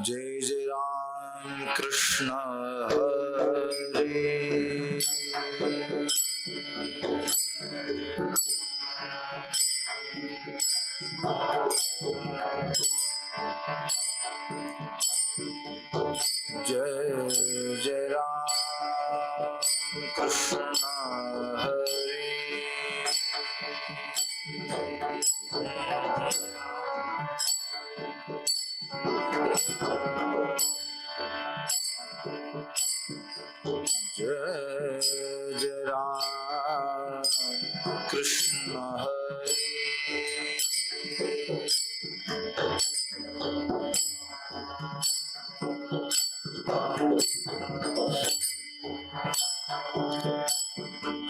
जय जय राम कृष्ण हरे। जय जय राम कृष्ण हरे। जय जय राम कृष्ण हरे।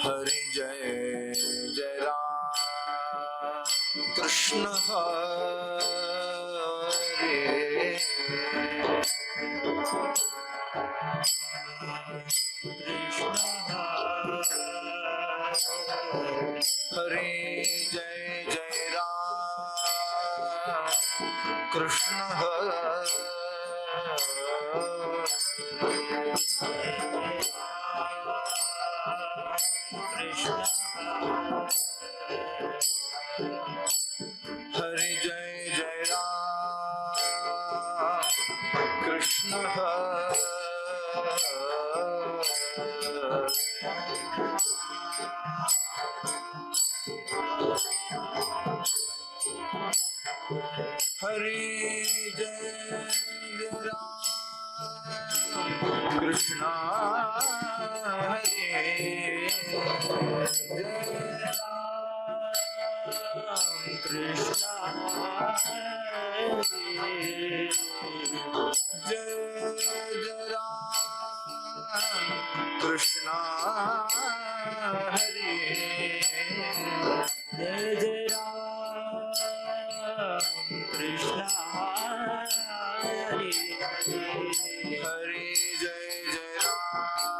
हरि जय जय राम कृष्ण हरे। हरे जय जय राम कृष्ण हरे। हरि जय जय राम कृष्ण हरे। हरि जय जय राम कृष्ण हरे। जय राम कृष्ण हरे। जय जय राम कृष्ण हरे। जय जय राम कृष्ण हरे। हरे जय जय राम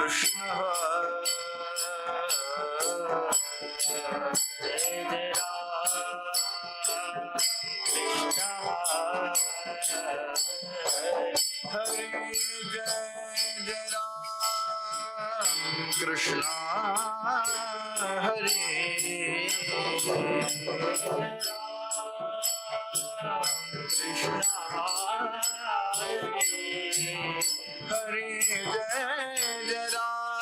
कृष्ण हरे। जय जय राम कृष्ण हरे। हरे जय जय राम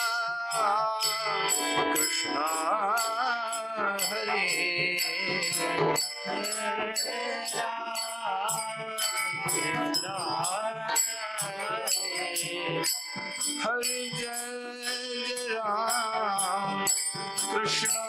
कृष्ण हरे। कृष्ण हरे। जय जय राम कृष्ण हरे। हरे जय जय राम कृष्ण हरे।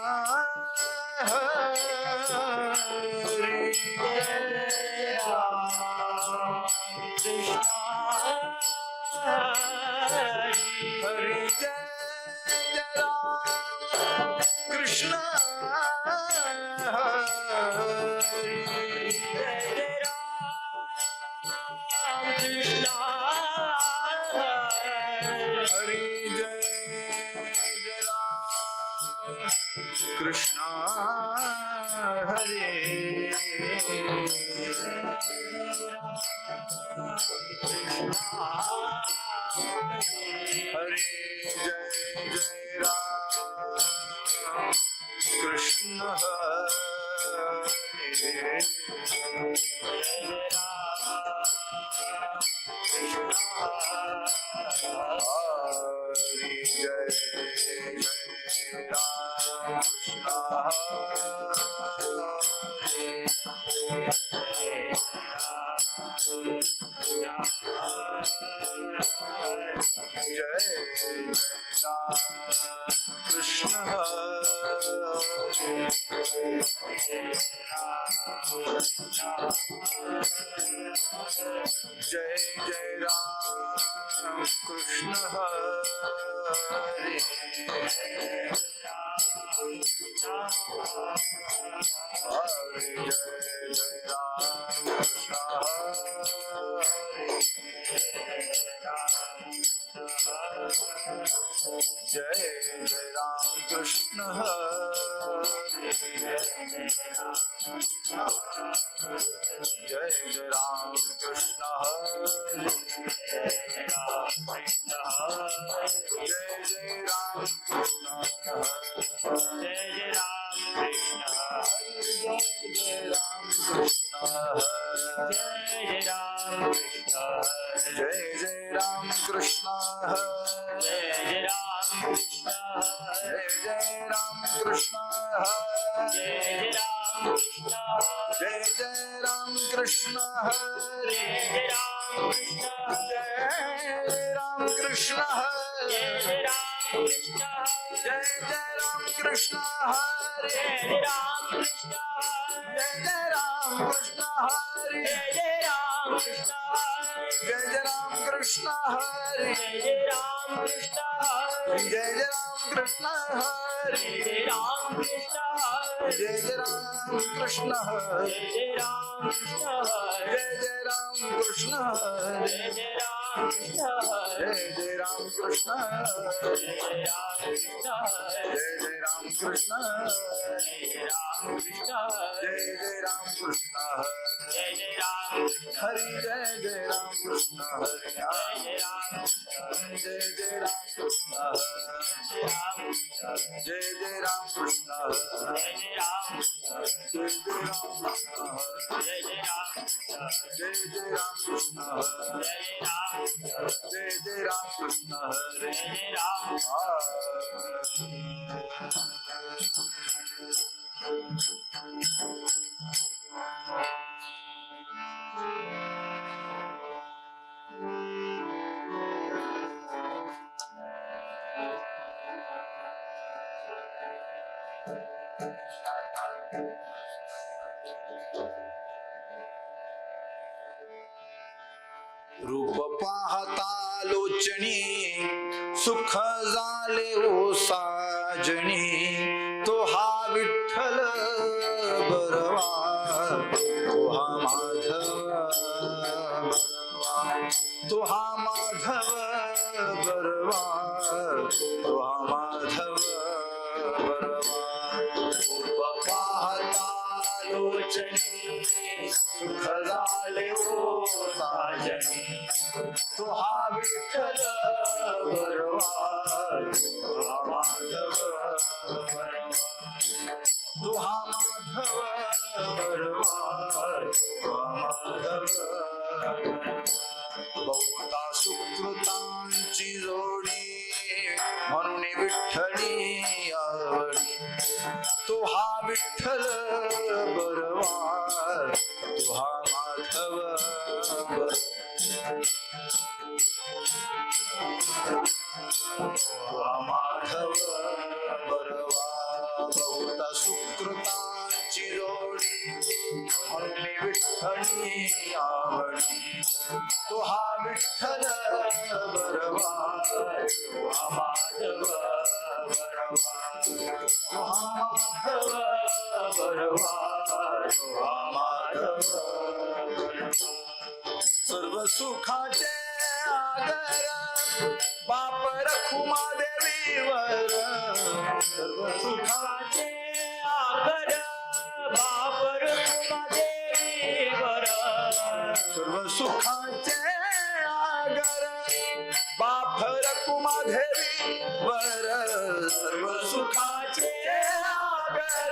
जय राम कृष्ण हरे। जय जय राम कृष्ण हरे। जय जय राम कृष्ण हरे। जय जय राम कृष्ण हरे। हरे जय जय राम कृष्ण हरे। हरे जय जय राम कृष्ण हरे। जय जय राम कृष्ण हरे हरे जय जय राम कृष्ण हरे जय जय राम कृष्ण हरे जय जय राम कृष्ण हरे जय जय राम कृष्ण हरे जय जय राम कृष्ण जय जय राम कृष्ण जय राम कृष्ण जय जय राम कृष्ण जय जय राम कृष्ण जय जय राम कृष्ण जय जय राम कृष्ण जय जय राम कृष्ण जय जय राम कृष्ण जय राम कृष्ण जय जय राम कृष्ण जय जय राम कृष्ण हरे जय राम कृष्ण जय जय राम कृष्ण हरे जय जय राम कृष्ण जय जय राम कृष्ण हरे जय जय राम कृष्ण जय जय राम कृष्ण हरे जय जय राम कृष्ण जय जय राम कृष्ण जय जय राम कृष्ण जय जय राम कृष्ण जय जय राम कृष्ण जय जय राम कृष्ण जय जय राम कृष्ण जय जय राम कृष्ण जय जय राम कृष्ण जय जय राम कृष्ण जय जय राम हरि जय जय राम कृष्ण हरि जय जय राम जय जय राम कृष्ण जय जय राम कृष्ण जय जय राम जय जय राम कृष्ण जय जय राम जय जय राम कृष्ण जय जय राम जय जय राम कृष्ण जय जय राम रूप पाहता लोचनी सुख झाले ओ साजनी तो हा विठ्ठल बरवा तो हा माधव बरवा तो हा माधव बरवा तो हा माधव बरवा रूप पाहता लोचनी सुख झाले ओ साजनी तो हा विठ्ठल बरवा तो हा माधव बरवा तो हा माधव बरवा तो हा माधव बहुता सुकृतांची जोडी म्हणून विठ्ठली आवडी तो हा विठ्ठल बरवा तो हा माधव माधव बरवा बहुता सुकृतांची जोडी म्हणून विठ्ठली आवडी तो हा विठ्ठल बरवा तो हा माधव बरवा तो हा माधव बरवा तो हा माधव सर्व सुखाचे आगर बाप रखुमा देवीवर सर्व सुखाचे आगर बाप रखुमा देवीवर सर्व सुखाचे आगर बाप रखुमा देवीवर सर्व सुखाचे आगर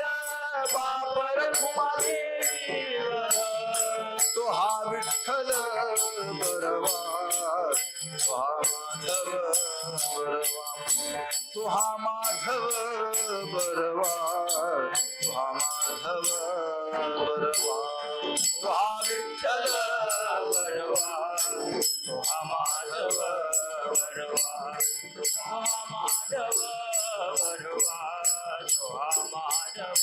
बाप रखुमा देवीवर तो हा विठ्ठल बरवा तो हा माधव बरवा तो हा माधव बरवा तो हा माधव बरवा तो हा विठ्ठल बरवा तो हा माधव बरवा तो हा माधव बरवा तो हा माधव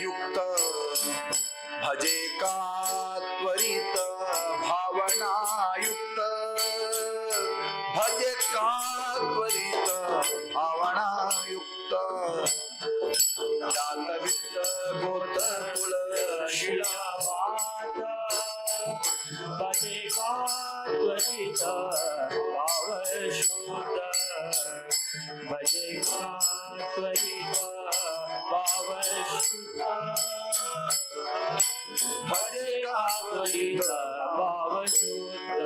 युक्त भजे का त्वरित भावना युक्त भजे का त्वरित भावना युक्त जात वित्त गोत कुल शिलावात भजे का त्वरित भावशुद्ध भजे का त्वरित भावशुद्ध भजे का त्वरित भावशुद्ध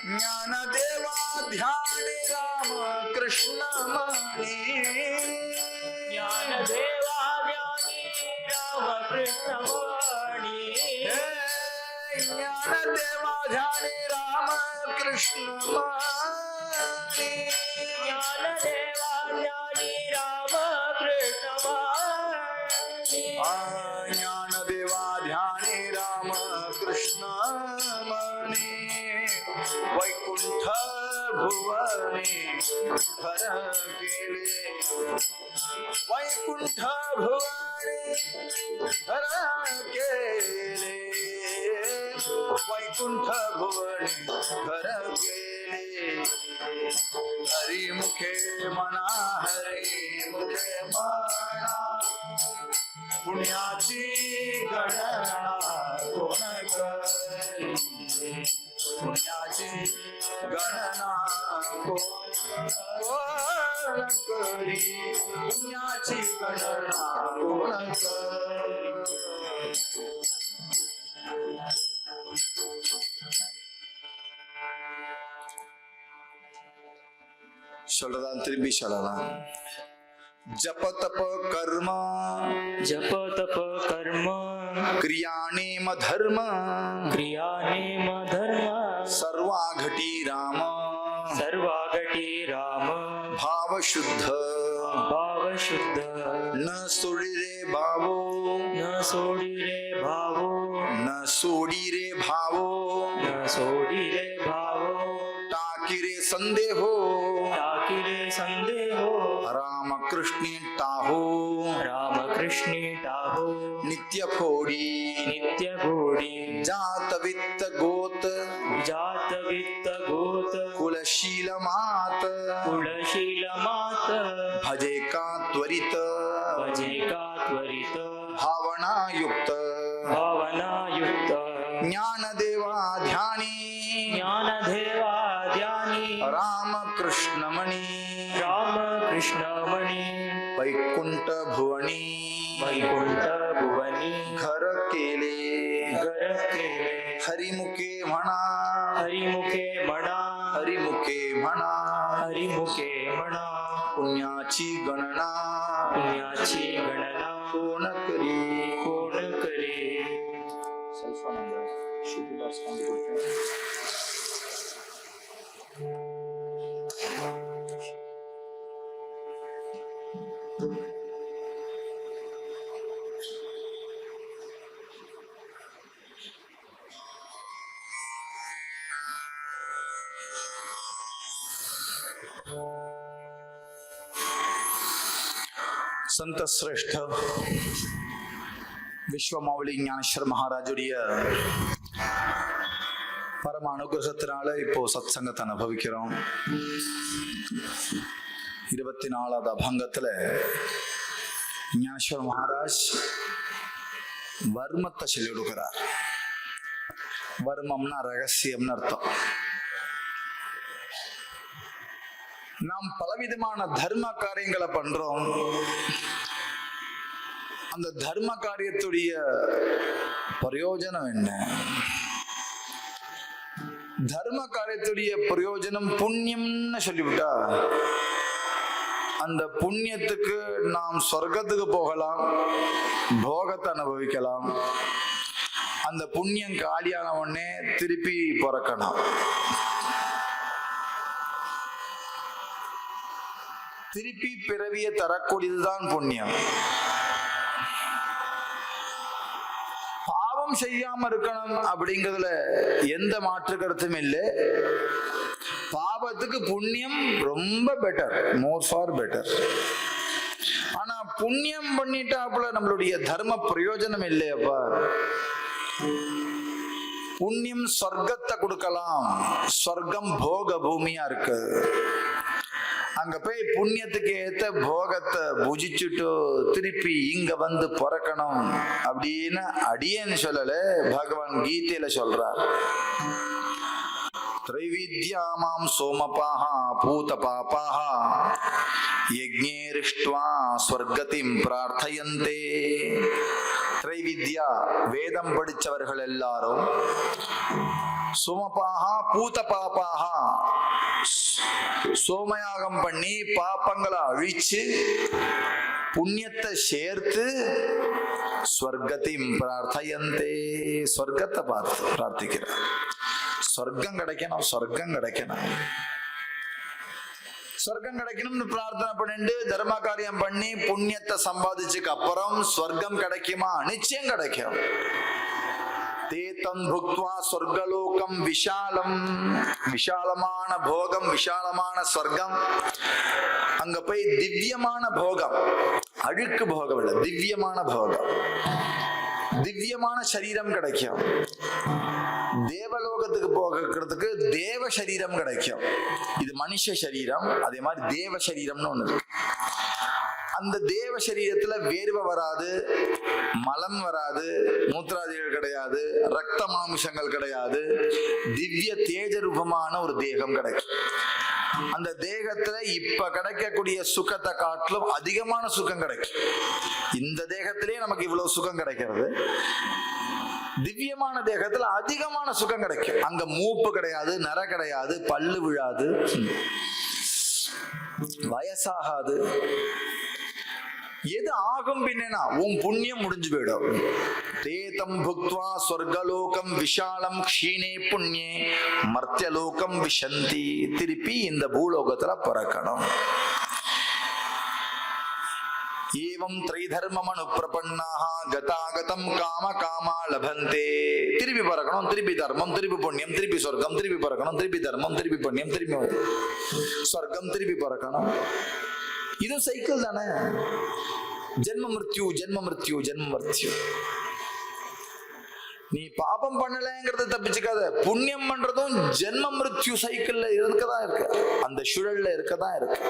ज्ञान देवा ध्यान राम कृष्ण मणि ज्ञान देवा ज्ञानी राम कृष्ण वाणी ज्ञान देवा ध्यान राम कृष्ण मणि ज्ञान देवा ज्ञानी राम कृष्ण वाणी ज्ञान देवा ध्यान राम कृष्ण मणि वैकुंठ भुवने घर केले वैकुंठ भुवने घर केले वैकुंठ भुवने घर केले हरि मुखे मना हरि मुखे मना पुण्याची गणना कोण करी पुण्याची गणना कोण करी पुण्याची गणना कोण करी சொல்றதான் திரும்பி சொல்லலாம் जप तप कर्म जप तप कर्म क्रिया नेम धर्म क्रिया नेम धर्म सर्वाघटी राम सर्वागटी राम भाव शुद्ध भाव शुद्ध न सोडी रे भावो न सोडी रे भावो न सोडी रे भावो न सोडी रे भावो टाकी रे संदेहो टाकी रे संदेहो राम कृष्ण टाहो राम कृष्णी टाहो नित्य फोडी नित्य घोडी जात वित्त गोत जात वित्त गोत कुलशील मात कुलशील मात भजे का त्वरित भजे का त्वरित भावना युक्त भावना युक्त ज्ञान देवा ध्यानी ज्ञान देवा ध्यानी राम कृष्ण मणि राम कृष्ण मणि वैकुंठ भुवनी वैकुंठ भुवनी घर केले घर केले हरिमुखे म्हणा हरिमुखे म्हणा हरिमुखे म्हणा हरिमुखे म्हणा पुण्याची गणना पुण्याची गणना कोण करी कोण करे संत श्रेष्ठ விஸ்வமாவளி ஞானேஸ்வர் மகாராஜுடைய பரம அனுகிரகத்தினால இப்போ சத்சங்கத்தை அனுபவிக்கிறோம். 24வது அபங்கத்துல ஞானேஸ்வர் மகாராஜ் வர்மத்தை சொல்லி கொடுக்கிறார். வர்மம்னா ரகசியம்னு அர்த்தம். நாம் பலவிதமான தர்ம காரியங்களை பண்றோம். அந்த தர்ம காரியத்துடைய பிரயோஜனம் என்ன? தர்ம காரியத்துடைய பிரயோஜனம் புண்ணியம்னு சொல்லிவிட்டா அந்த புண்ணியத்துக்கு நாம் சொர்க்கத்துக்கு போகலாம், போகத்தை அனுபவிக்கலாம். அந்த புண்ணியம் காலியான உடனே திருப்பி பிறக்கணும். திருப்பி பிறவியை தரக்கூடியதுதான் புண்ணியம். பாவம் செய்யாம இருக்கணும் அப்படிங்கிறதுல எந்த மாற்று கருத்தும் இல்லை. பாவத்துக்கு புண்ணியம் ரொம்ப பெட்டர், மோர் ஃபார் பெட்டர். ஆனா புண்ணியம் பண்ணிட்டாப்புல நம்மளுடைய தர்ம பிரயோஜனம் இல்லையப்பா. புண்ணியம் சொர்க்கத்தை கொடுக்கலாம். சொர்க்கம் போக பூமியா இருக்கு. அங்க போய் புண்ணியத்துக்கு ஏத்த போகத்தை புஜிச்சுட்டு திருப்பி இங்க வந்து பிறக்கணும் அப்படின்னு அடியேன்னு சொல்லல, பகவான் கீதையில சொல்றார். த்ரைவித்யாமாம் சோமபாஹா பூத பாபாஹா யஜ்ஞேரிஷ்ட்வா ஸ்வர்கதிம் பிரார்த்தயந்தே. திரைவித்யா வேதம் படிச்சவர்கள் எல்லாரும், சோமபாஹா பூத பாபாஹா சோமயாகம் பண்ணி பாப்பங்களை அழிச்சு புண்ணியத்தை சேர்த்து ஸ்வர்கதிம் பிரார்த்தயந்தே, ஸ்வர்க்கத்தை பார்த்து பிரார்த்திக்கிறார். சொர்க்கம் கிடைக்கணும், சொர்க்கம் கிடைக்கணும், சொர்க்கம் கிடைக்கணும்னு பிரார்த்தனை பண்ணிட்டு தர்ம காரியம் பண்ணி புண்ணியத்தை சம்பாதிச்சுக்கு அப்புறம் சொர்க்கம் கிடைக்குமா? நிச்சயம் கிடைக்கும். தேதம் புக்த்வா சொர்க்கலோகம் விஷாலம், விஷாலமான போகம், விஷாலமான சொர்க்கம். அங்க போய் திவ்யமான போகம், அழுக்கு போகம் இல்ல, திவ்யமான போகம், திவ்யமான சரீரம் கிடைக்கும். தேவலோகத்துக்கு போகிறதுக்கு தேவ சரீரம் கிடைக்கும். இது மனுஷ சரீரம், அதே மாதிரி தேவ சரீரம்னு ஒண்ணு இருக்கு. அந்த தேவ சரீரத்துல வேர்வை வராது, மலம் வராது, மூத்ராதிகள் கிடையாது, ரத்த மாமிசங்கள் கிடையாது, திவ்ய தேஜ ரூபமான ஒரு தேகம் கிடைக்கும். அந்த தேகத்துல இப்ப கிடைக்கக்கூடிய சுகத்தை காட்டிலும் அதிகமான சுகம் கிடைக்கும். இந்த தேகத்திலேயே நமக்கு இவ்வளவு சுகம் கிடைக்கிறது, திவ்யமான தேகத்துல அதிகமான சுகம் கிடைக்கும். அங்க மூப்பு கிடையாது, நர கிடையாது, பல்லு விழாது, வயசாகாது. எது ஆகும் பின்னா உன் புண்ணியம் முடிஞ்சு போயிடும். தேதம் புக்த்வா சொர்க்கலோகம் விஷாலம் க்ஷீணே புண்ணியே மர்த்தியலோகம் விஷந்தி. திருப்பி இந்த பூலோகத்துல பிறக்கணும். ஏவம் த்ரைதர்மமனு பிரபன்னாஹ கதாகதம் காம காமா லபந்தே. திருப்பி பறக்கணும், திருப்பி தர்மம், திருப்பி புண்ணியம், திருப்பி சொர்க்கம், திருப்பி பறக்கணும், திருப்பி தர்மம், திருப்பி புண்ணியம், திருப்பி சொர்க்கம், திருப்பி பறக்கணும். இது சைக்கிள் தானே. ஜென்ம மிருத்யு, ஜென்ம மிருத்யு, ஜென்ம மிருத்யு. நீ பாபம் பண்ணலங்கிறத தப்பிச்சுக்காத, புண்ணியம் பண்றதும் ஜென்ம மிருத்யு சைக்கிள்ல இருக்கதான் இருக்கு, அந்த சுழல்ல இருக்கதான் இருக்கு.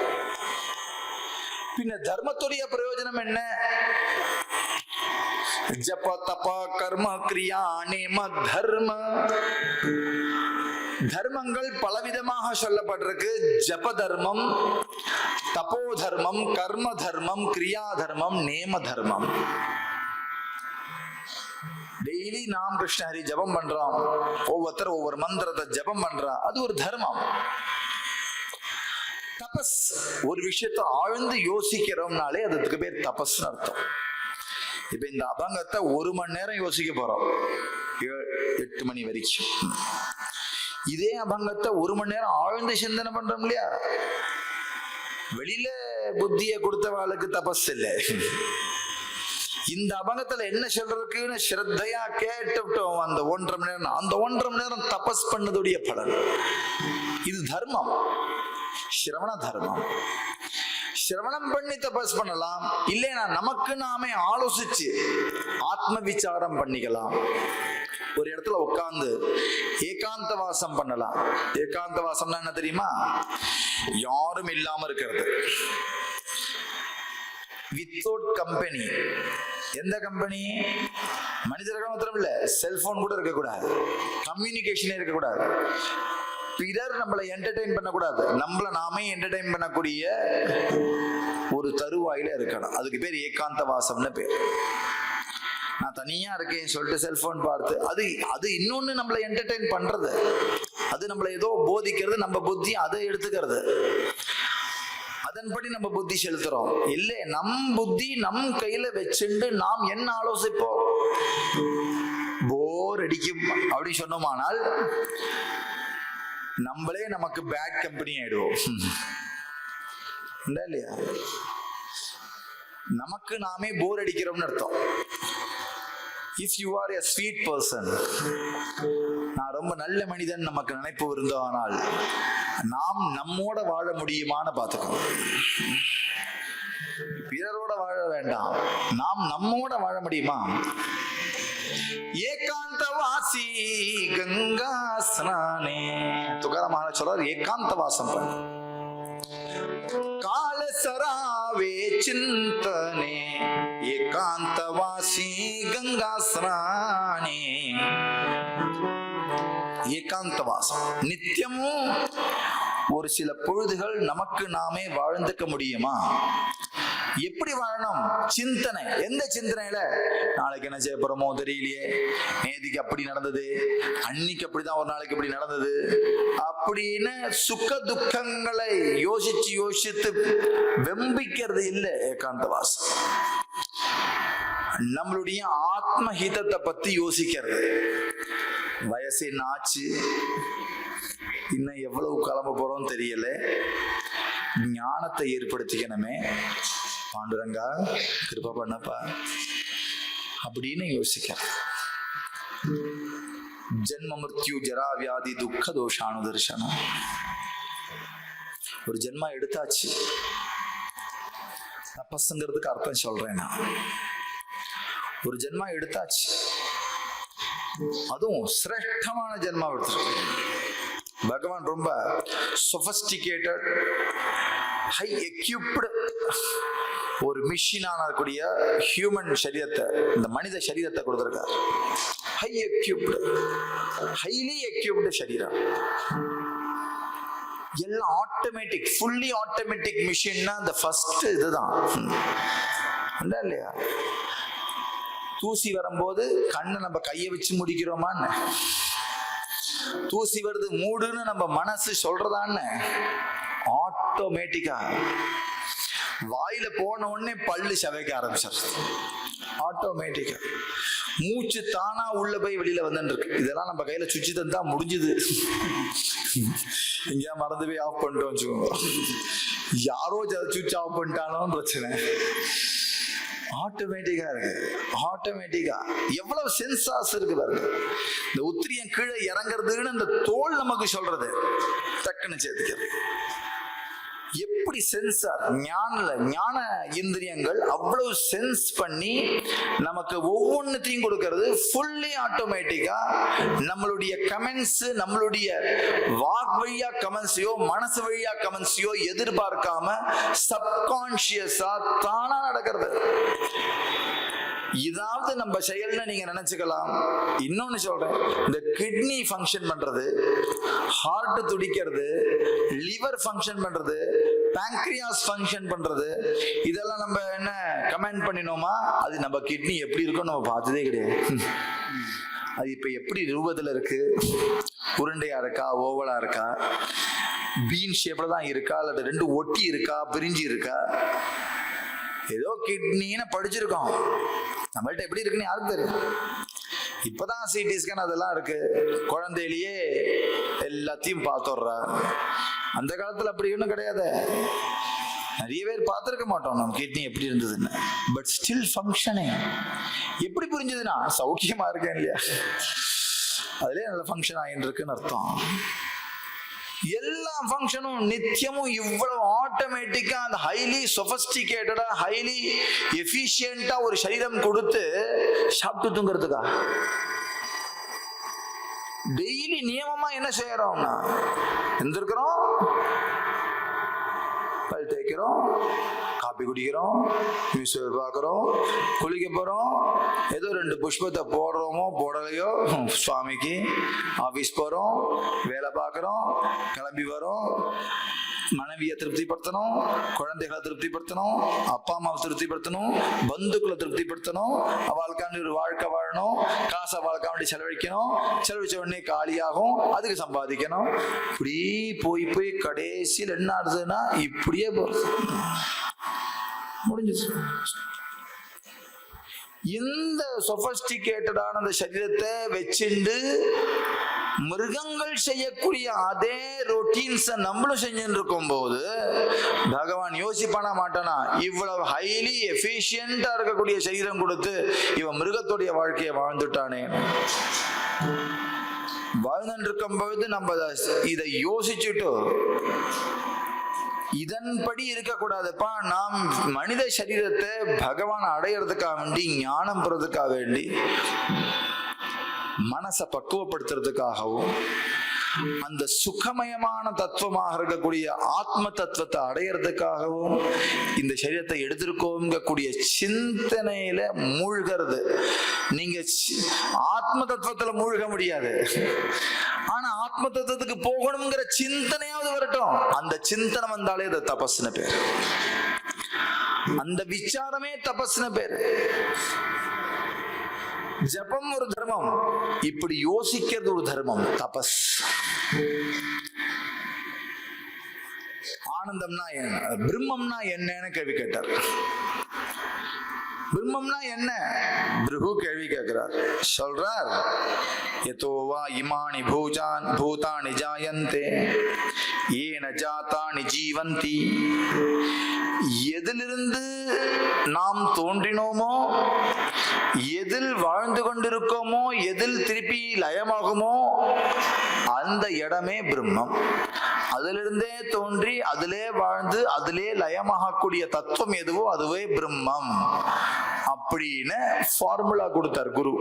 பின்ன தர்மத்துடைய பிரயோஜனம் என்ன? ஜப தப கர்ம கிரியா நேம தர்ம. தர்மங்கள் பலவிதமாக சொல்லப்பட்டிருக்கு. ஜப தர்மம், தபோ தர்மம், கர்ம தர்மம், கிரியா தர்மம், நேம தர்மம். டெய்லி நாம் கிருஷ்ண ஹரி ஜபம் பண்றோம், ஒவ்வொருத்தர் ஒவ்வொரு மந்திரத்தை ஜபம் பண்றா, அது ஒரு தர்மம். தபஸ், ஒரு விஷயத்தை ஆழ்ந்து யோசிக்கிறோம்னாலே அதுக்கு பேர் தபஸ் அர்த்தம். இப்ப இந்த அபங்கத்தை 1 மணி நேரம் யோசிக்க போறோம், 8 மணி வரைக்கும். இதே அபங்கத்தை 1 மணி நேரம் ஆழ்ந்து சிந்தனை பண்றோம் இல்லையா? வெளியில புத்திய கொடுத்தவாளுக்கு தபஸ் இல்லை. இந்த அபங்கத்துல என்ன சொல்றதுக்குன்னு ஸ்ரத்தையா கேட்டுட்டோம் அந்த 1.5 மணி நேரம், அந்த 1.5 மணி நேரம் தபஸ் பண்ணதுடைய பலன். இது தர்மம், சிரவண தர்மம். சிரவணம் பண்ணி தபஸ் பண்ணலாம், இல்லைன்னா நமக்கு நாமே ஆலோசிச்சு ஆத்ம விசாரம் பண்ணிக்கலாம். ஒரு இடத்துல உட்கார்ந்து ஏகாந்த வாசம் பண்ணலாம். ஏகாந்த வாசம்னா என்ன தெரியுமா? யாரும் இல்லாம இருக்கிறது, வித்தவுட் கம்பெனி. எந்த கம்பெனி? மனிதர்கள் மாத்திரம் இல்ல, செல்போன் கூட இருக்கக்கூடாது, கம்யூனிகேஷனே இருக்கக்கூடாது, பிறர் நம்மளை என்டர்டெயின் பண்ணக்கூடாது, நம்மளை நாமே என்டர்டெயின் பண்ணக்கூடிய ஒரு தருவாயில இருக்கணும். அதுக்கு பேர் ஏகாந்த வாசம்னு பேர். நான் தனியா இருக்கேன் சொல்லிட்டு செல்போன் பார்த்து அது இன்னொன்னு நம்மளை என்டர்டெயின் பண்றது, அது நம்மளை ஏதோ போதிக்கிறது, நம்ம புத்தி அதை எடுத்துக்கிறது, அதன்படி நம்ம புத்தி செலுத்துறோம். இல்ல, நம் புத்தி நம் கையில வச்சுட்டு நாம் என்ன ஆலோசிப்போம்? போர் அடிக்கும் அப்படி சொன்னோமானால் நம்மளே நமக்கு பேட் கம்பெனி ஆயிடுவோம் இல்லையா? நமக்கு நாமே போர் அடிக்கிறோம்னு அர்த்தம். If you are a sweet person, நான் ரொம்ப நல்ல மனிதன் நமக்கு நினைப்பு இருந்தோனால் நாம் நம்மோட வாழ முடியுமான்னு பார்த்துக்கணும். பிறரோட வாழ வேண்டாம், நாம் நம்மோட வாழ முடியுமா? ஏகாந்த வாசி கங்கா ஸ்நானே, துகாராம் மகாராஜ் சொல்றார், ஏகாந்த வாசம் பண்ணு. கால சராவே சிந்தனே ஏகாந்த வாசி கங்கா ஸ்நானே. ஏகாந்த வாசம் நித்தியமும் ஒரு சில பொழுதுகள் நமக்கு நாமே வாழ்ந்துக்க முடியுமா? எப்படி வாழணும்? சிந்தனை. எந்த சிந்தனையில நாளைக்கு என்ன செய்ய போறோமோ தெரியலையே, நேதிக்கு அப்படி நடந்தது, அன்னைக்கு அப்படிதான், ஒரு நாளைக்கு இப்படி நடந்தது அப்படின்னு சுக துக்கங்களை யோசிச்சு யோசித்து வெம்பிக்கிறது இல்லை ஏகாந்தவாசம். நம்மளுடைய ஆத்ம ஹிதத்தை பத்தி யோசிக்கிறது. வயசு என்ன ஆச்சு, இன்னும் எவ்வளவு கிளம்ப போறோம் தெரியல, ஞானத்தை ஏற்படுத்திக்கணுமே, பாண்டுரங்கா கிருபா பண்ணப்பா அப்படின்னு யோசிக்கிறேன். ஜென்ம மிருத்யு ஜரா வியாதி துக்க தோஷானு தர்சனம். ஒரு ஜென்மா எடுத்தாச்சு, தபஸ்ங்கிறதுக்கு அர்த்தம் சொல்றேன் நான். ஒரு ஜென்மா எடுத்தாச்சு, அதுவும் சிரேஷ்டமான ஜென்மா எடுத்துருக்கு. பகவான் ரொம்ப சொபஸ்டிகேட்டட், ஹை எக்யூப்டு ஒரு மிஷினான கூடிய ஹியூமன் சரீரத்தை, இந்த மனித சரீரத்தை கொடுத்திருக்கார். ஹை எக்யூப்டு, ஹைலி எக்யூப்டு சரீரம். எல்லாம் ஆட்டோமேட்டிக், ஃபுல்லி ஆட்டோமேட்டிக் மிஷின்னா அந்த ஃபர்ஸ்ட் இதுதான் இல்லையா? தூசி வரும்போது கண்ணை நம்ம கையை வச்சு முடிக்கிறோமான்னு, தூசி வருது மூடுன்னு நம்ம மனசு சொல்றதான்னு, ஆட்டோமேட்டிக்கா வாயில போன உடனே பல்லு சவைக்க ஆரம்பிச்சிருது ஆட்டோமேட்டிக்கா. மூச்சு தானா உள்ள போய் வெளியில வந்துருக்கு. இதெல்லாம் நம்ம கையில சுவிட்ச் தந்தா முடிஞ்சுது. இங்க மறந்து போய் ஆஃப் பண்ணிட்டோம் வச்சுக்கோங்க, யாரோ சுவிட்ச் ஆஃப் பண்ணிட்டானோன்னு பிரச்சனை. ஆட்டோமேட்டிக்கா இருக்கு, ஆட்டோமேட்டிக்கா. எவ்வளவு சென்சார்ஸ் இருக்கு பாருங்க. இந்த உத்திரியம் கீழே இறங்குறதுன்னு இந்த தோல் நமக்கு சொல்றது, டக்குன்னு சேர்த்துக்கிறது. எப்படி சென்சார், ஞான இந்திரியங்கள் அவ்வளவு சென்ஸ் பண்ணி நமக்கு ஒவ்வொன்றுத்தையும் கொடுக்கிறது. ஃபுல்லி ஆட்டோமேட்டிக்கா நம்மளுடைய கமெண்ட்ஸ், நம்மளுடைய வாக் வழியா கமெண்ட்ஸையோ மனசு வழியா கமெண்ட்ஸையோ எதிர்பார்க்காம சப்கான்சியஸா தானா நடக்கிறது. இதாவது நம்ம செயல்னு நீங்க நினைச்சுக்கலாம். இன்னொன்னு சொல்றேன், இந்த கிட்னி ஃபங்க்ஷன் பண்றது, ஹார்ட் துடிக்கிறது, லிவர் ஃபங்க்ஷன் பண்றது, பேங்க்ரியாஸ் ஃபங்க்ஷன் பண்றது, இதெல்லாம் நம்ம என்ன கமெண்ட் பண்ணினோமா? அது நம்ம கிட்னி எப்படி இருக்கும்னு நம்ம பார்த்ததே கிடையாது. அது இப்ப எப்படி ரூபத்துல இருக்கு, உருண்டையா இருக்கா, ஓவலா இருக்கா, பீன் ஷேப்ல தான் இருக்கா, அல்லது ரெண்டு ஒட்டி இருக்கா, பிரிஞ்சு இருக்கா, ஏதோ கிட்னின்னு படிச்சிருக்கோம், நம்மள்ட்ட எப்படி இருக்குன்னு யாருக்கு தெரியும்? இப்பதான் சிடி ஸ்கேன் அதெல்லாம் இருக்கு, குழந்தையிலேயே எல்லாத்தையும் பார்த்துடுறா. அந்த காலத்துல அப்படி ஒன்றும் கிடையாது. நிறைய பேர் பார்த்துருக்க மாட்டோம் நம்ம கிட்னி எப்படி இருந்ததுன்னு. But still functioning. எப்படி புரிஞ்சதுன்னா, சௌக்கியமா இருக்கேன் இல்லையா, அதுலயே நல்ல ஃபங்க்ஷன் ஆகிட்டு இருக்குன்னு அர்த்தம். எல்லா ஃபங்க்ஷனும் நித்தியமும் இவ்வளவு ஆட்டோமேட்டிக்கா, அந்த ஹைலி சொபஸ்டிகேட்டடா, ஹைலி எஃபிஷியன்டா ஒரு சரீரம் கொடுத்து சாப்பிட்டு தூங்குறதுக்கா டெய்லி நியமமா என்ன செய்யறோம்னா, எந்திருக்கிறோம், பல் தேய்க்கிறோம், காப்பி குடிக்கிறோம், நியூஸ் பார்க்குறோம், குளிக்க போகிறோம், ஏதோ ரெண்டு புஷ்பத்தை போடுறோமோ போடலையோ சுவாமிக்கு, ஆஃபீஸ் போகிறோம், வேலை பார்க்குறோம், கிளம்பி வரோம், மனைவியை திருப்திப்படுத்தணும், குழந்தைகளை திருப்திப்படுத்தணும், அப்பா அம்மாவை திருப்திப்படுத்தணும், பந்துக்களை திருப்திப்படுத்தணும், அவளுக்காண்டி ஒரு வாழ்க்கை வாழணும், காசை வாழ்க்காண்டி செலவழிக்கணும், செலவழிச்ச உடனே காலியாகும், அதுக்கு சம்பாதிக்கணும். இப்படி போய் போய் கடைசியில் என்ன ஆகுதுன்னா இப்படியே போறது முடிஞ்சது. இந்த சொபஸ்டிகேட்டடான அந்த சரீரத்தை வச்சுண்டு மிருகங்கள் செய்யக்கூடிய அதே ரொட்டீன்ஸ் நம்மளும் செஞ்சுட்டு இருக்கும் போது பகவான் யோசிப்பானா மாட்டானா, இவ்வளவு ஹைலி எஃபிஷியன்டா இருக்கக்கூடிய சரீரம் கொடுத்து இவன் மிருகத்துடைய வாழ்க்கையை வாழ்ந்துட்டானே. வாழ்ந்துட்டு இருக்கும் பொழுது நம்ம இதை யோசிச்சுட்டு இதன்படி இருக்கக்கூடாதுப்பா. நாம் மனித சரீரத்தை பகவான் அடையிறதுக்காக வேண்டி, ஞானம் பெறதுக்காக வேண்டி, மனசை பக்குவப்படுத்துறதுக்காகவும், அந்த சுகமயமான தத்துவமாக இருக்கக்கூடிய ஆத்ம தத்துவத்தை அடையிறதுக்காகவும் இந்த சரீரத்தை எடுத்திருக்கோங்கக்கூடிய சிந்தனையில மூழ்கிறது. நீங்க ஆத்ம தத்துவத்துல மூழ்க முடியாது. ஆனா ஆத்ம தத்துவத்துக்கு போகணுங்கிற சிந்தனையாவது வரட்டும். அந்த சிந்தனை வந்தாலே அது தபஸ்னு பேர். அந்த விசாரமே தபஸ்னு பேர். ஜபம் ஒரு தர்மம், இப்படி யோசிக்கிறது ஒரு தர்மம், தபஸ். ஆனந்தம்னா என்ன, பிரம்மம்னா என்னன்னு கேள்வி கேட்டார். பிரம்மம்னா என்ன பிருகு கேள்வி கேட்கிறார். சொல்றார், யதோவா இமானி பூதானி ஜாயந்தே ஏன ஜாதானி ஜீவந்தி. எதிலிருந்து நாம் தோன்றினோமோ, எதில் வாழ்ந்து கொண்டிருக்கோமோ, எதில் திருப்பி லயமாகுமோ அந்த இடமே பிரம்மம். அதிலிருந்தே தோன்றி அதிலே வாழ்ந்து அதிலே லயமாகக்கூடிய தத்துவம் எதுவோ அதுவே பிரம்மம் அப்படின்னு ஃபார்முலா கொடுத்தார் குரு.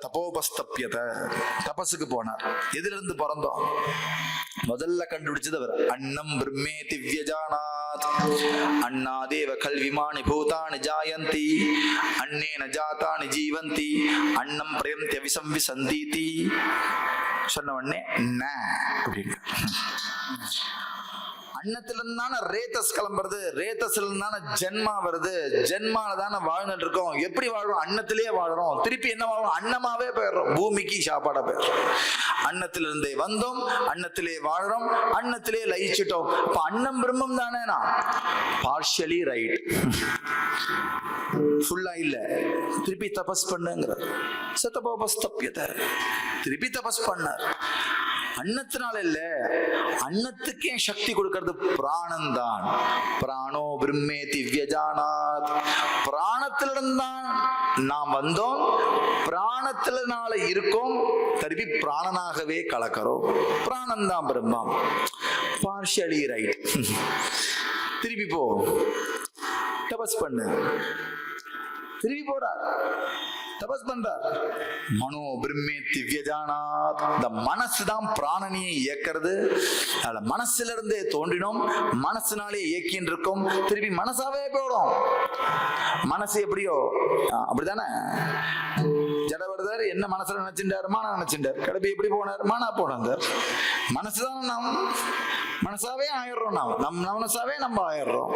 தபோபஸ்தப்யத, தபசுக்கு போனார். எதிலிருந்து பிறந்தோம்? முதல்ல கண்டுபிடிச்சது அவர். அன்னம் பிரம்மே திவ்யஜானாத் அன்னாதேவ கல்விமானி பூதானி ஜாயந்தி அன்னேன ஜாதானி ஜீவந்தி அன்னம் பிரயந்த்ய விசம்விசந்தீதி சொன்ன உடனே அப்படின்னு. அன்னத்துல இருந்தான ரேத்தஸ் கிளம்புறது, ரேத்தஸ்ல இருந்தான ஜென்மா வருது, ஜென்மால தானே வாழ்ந்துட்டு இருக்கோம். எப்படி வாழ்றோம்? அன்னத்திலேயே வாழ்றோம். திருப்பி என்ன வாழ்றோம்? அன்னமாவே போயிடுறோம். பூமிக்கு சாப்பாடா போயிடுறோம். அன்னத்திலிருந்தே வந்தோம், அன்னத்திலே வாழ்றோம், அன்னத்திலே லயிச்சிட்டோம். அப்ப அன்னம் பிரம்மம் தானே. நான் பார்ஷியலி ரைட், ஃபுல்லா இல்ல. திருப்பி தபஸ் பண்ணுங்கிற சதபோபஸ்தப்யத, திருப்பி தபஸ் பண்ணார். அன்னத்தினால இல்ல, அன்னத்துக்கே சக்தி கொடுக்கிறது பிராணம் தான். பிராணோ பிரம்மே திவ்யஜானாத். பிராணத்திலிருந்தான் நாம் வந்தோம், பிராணத்தினால இருக்கோம், திருப்பி பிராணனாகவே கலக்கிறோம். பிராணம் தான் பிரம்மம். Partially right. திருப்பி போ, தபஸ் பண்ணு. திருப்பி போறார், தபஸ் பண்றார். மனோ பிரம்மே திவ்யஜானாத். இந்த மனசு தான் பிராணனியை இயக்கிறது. அதனால மனசுல இருந்தே தோன்றினோம், மனசுனாலே இயக்கின்னு இருக்கோம், திருப்பி மனசாவே போறோம். மனசு எப்படியோ அப்படித்தானே. ஜடவரதர் என்ன மனசுல நினைச்சிட்டார்? மானா நினைச்சிட்டார். கடப்பி எப்படி போனார்? மானா போனார். மனசுதான் நாம் மனசாவே ஆயிடுறோம். நம் மனசாவே நம்ம ஆயிடுறோம்.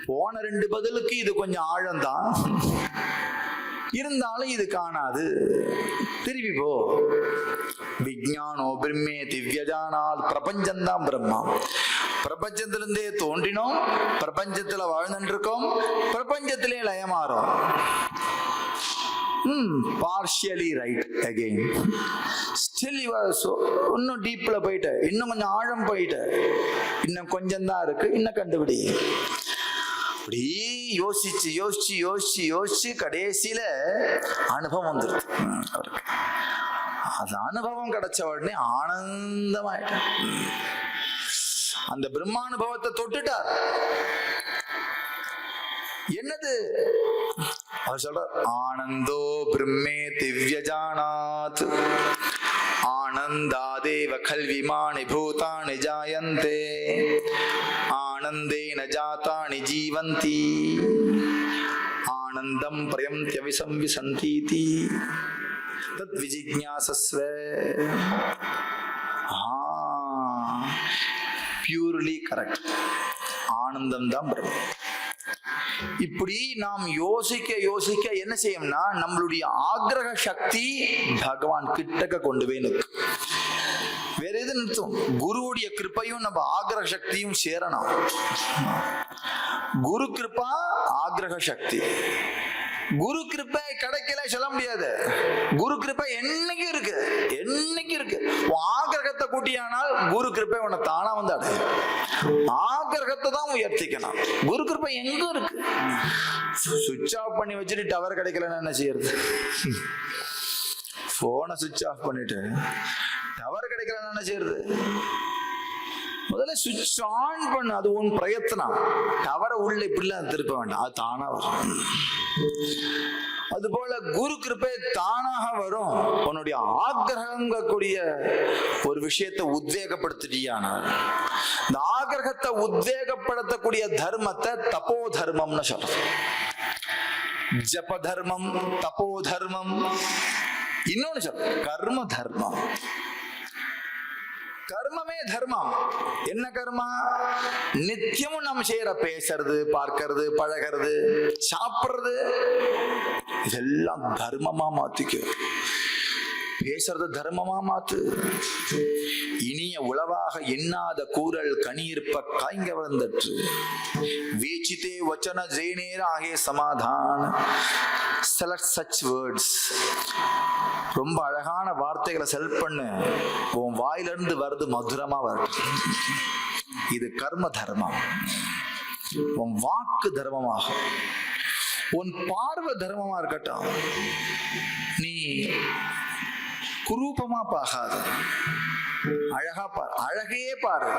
போன 2 பதிலுக்கு இது கொஞ்சம் ஆழம்தான், இருந்தாலும் இது காணாது. திருப்பி போ. விஞ்ஞானோ பிரம்மே திவ்யஜானால். பிரபஞ்சம்தான் பிரம்மா. பிரபஞ்சத்திலிருந்தே தோன்றினோம், பிரபஞ்சத்துல வாழ்ந்துட்டு இருக்கோம், பிரபஞ்சத்திலே லயமாறோம். Partially right again. Still you are so. இன்னும் டீப்ல போயிட்ட, இன்னும் கொஞ்சம் ஆழம் போயிட்ட, இன்னும் கொஞ்சம் தான் இருக்கு, இன்னும் கண்டுபிடி. அப்படி யோசிச்சு யோசிச்சு யோசிச்சு யோசிச்சு கடைசியில அனுபவம் வந்துருக்கு அவருக்கு. அது அனுபவம் கிடைச்ச உடனே ஆனந்தமாயிட்டார். அந்த பிரம்மானுபவத்தை தொட்டுட்டார். என்னது அவர் சொல்றார்? ஆனந்தோ பிரம்மே திவ்யஜானாத் ஆனந்தாதேவ கல்விமானி பூதானி ஜாயந்தே ஆனந்தேன ஜாதானி ஜீவந்தி ஆனந்தம் பிரயந்த்ய விசம்விசந்தீதி தத் விஜிக்ஞாசஸ்வ. Purely correct. ஆனந்தம் தான் பிரம்மம். இப்படி நாம் யோசிக்க யோசிக்க என்ன செய்யும்னா நம்மளுடைய ஆக்ரக சக்தி பகவான் கிட்டக்க கொண்டு போய் நிற்கும். வேற எது நிறுத்தும்? குருவுடைய கிருப்பையும் நம்ம ஆக்ரக சக்தியும் சேரணும். குரு கிருப்பா ஆக்ரக சக்தி. குரு கிருப்பை கிடைக்கல சொல்ல முடியாது. குரு கிருப்பை என்னைக்கு இருக்கு, என்னைக்கு இருக்கு. ஆகிரகத்தை கூட்டியானால் குரு கிருப்பை உன்னை தானா வந்து அடையும். ஆகிரகத்தை தான் உயர்த்திக்கணும். குரு கிருப்பை எங்க இருக்கு? சுவிட்ச் ஆஃப் பண்ணி வச்சுட்டு டவர் கிடைக்கலன்னு என்ன செய்யறது? போனை சுவிட்ச் ஆஃப் பண்ணிட்டு டவர் கிடைக்கலன்னா என்ன செய்யறது? முதல்ல சுவிட்ச் ஆன் பண்ணு. அது உன் பிரயத்தனம். டவரை உள்ள இப்படிலாம் திருப்ப வேண்டாம், அது தானா வரும். அதுபோல குரு கிருபை தானாக வரும். உன்னுடைய ஆக்கிரகங்கக்கூடிய ஒரு விஷயத்தை உத்வேகப்படுத்திட்டியானால், இந்த ஆக்கிரகத்தை உத்வேகப்படுத்தக்கூடிய தர்மத்தை தபோ தர்மம்னு சொல்றோம். ஜப தர்மம், தபோ தர்மம், இன்னொன்னு சொல்ற கர்ம தர்மம். கர்மமே தர்மம். என்ன கர்மா? நித்தியமும் நம்ம செய்யற பேசுறது, பார்க்கறது, பழகிறது, சாப்பிடுறது, இதெல்லாம் தர்மமா மாத்திக்க. பேசுறது தர்மமா மாத்து. இனிய உளவாக எண்ணாத கூறல் கனியிருப்ப காய்ங்க வளர்ந்தற்று. வேச்சித்தே வச்சன ஜெயநேர ஆகிய சமாதான். Select such words. ரொம்ப அழகான வார்த்தைகளை செலக்ட் பண்ணு. உன் வாயிலிருந்து வருது மதுரமா வரட்டும். இது கர்ம தர்மம். உன் வாக்கு தர்மமாகும். உன் பார்வை தர்மமா இருக்கட்டும். நீ குரூபமா பார்க்காத, அழகா பாரு. அழகே பாரு.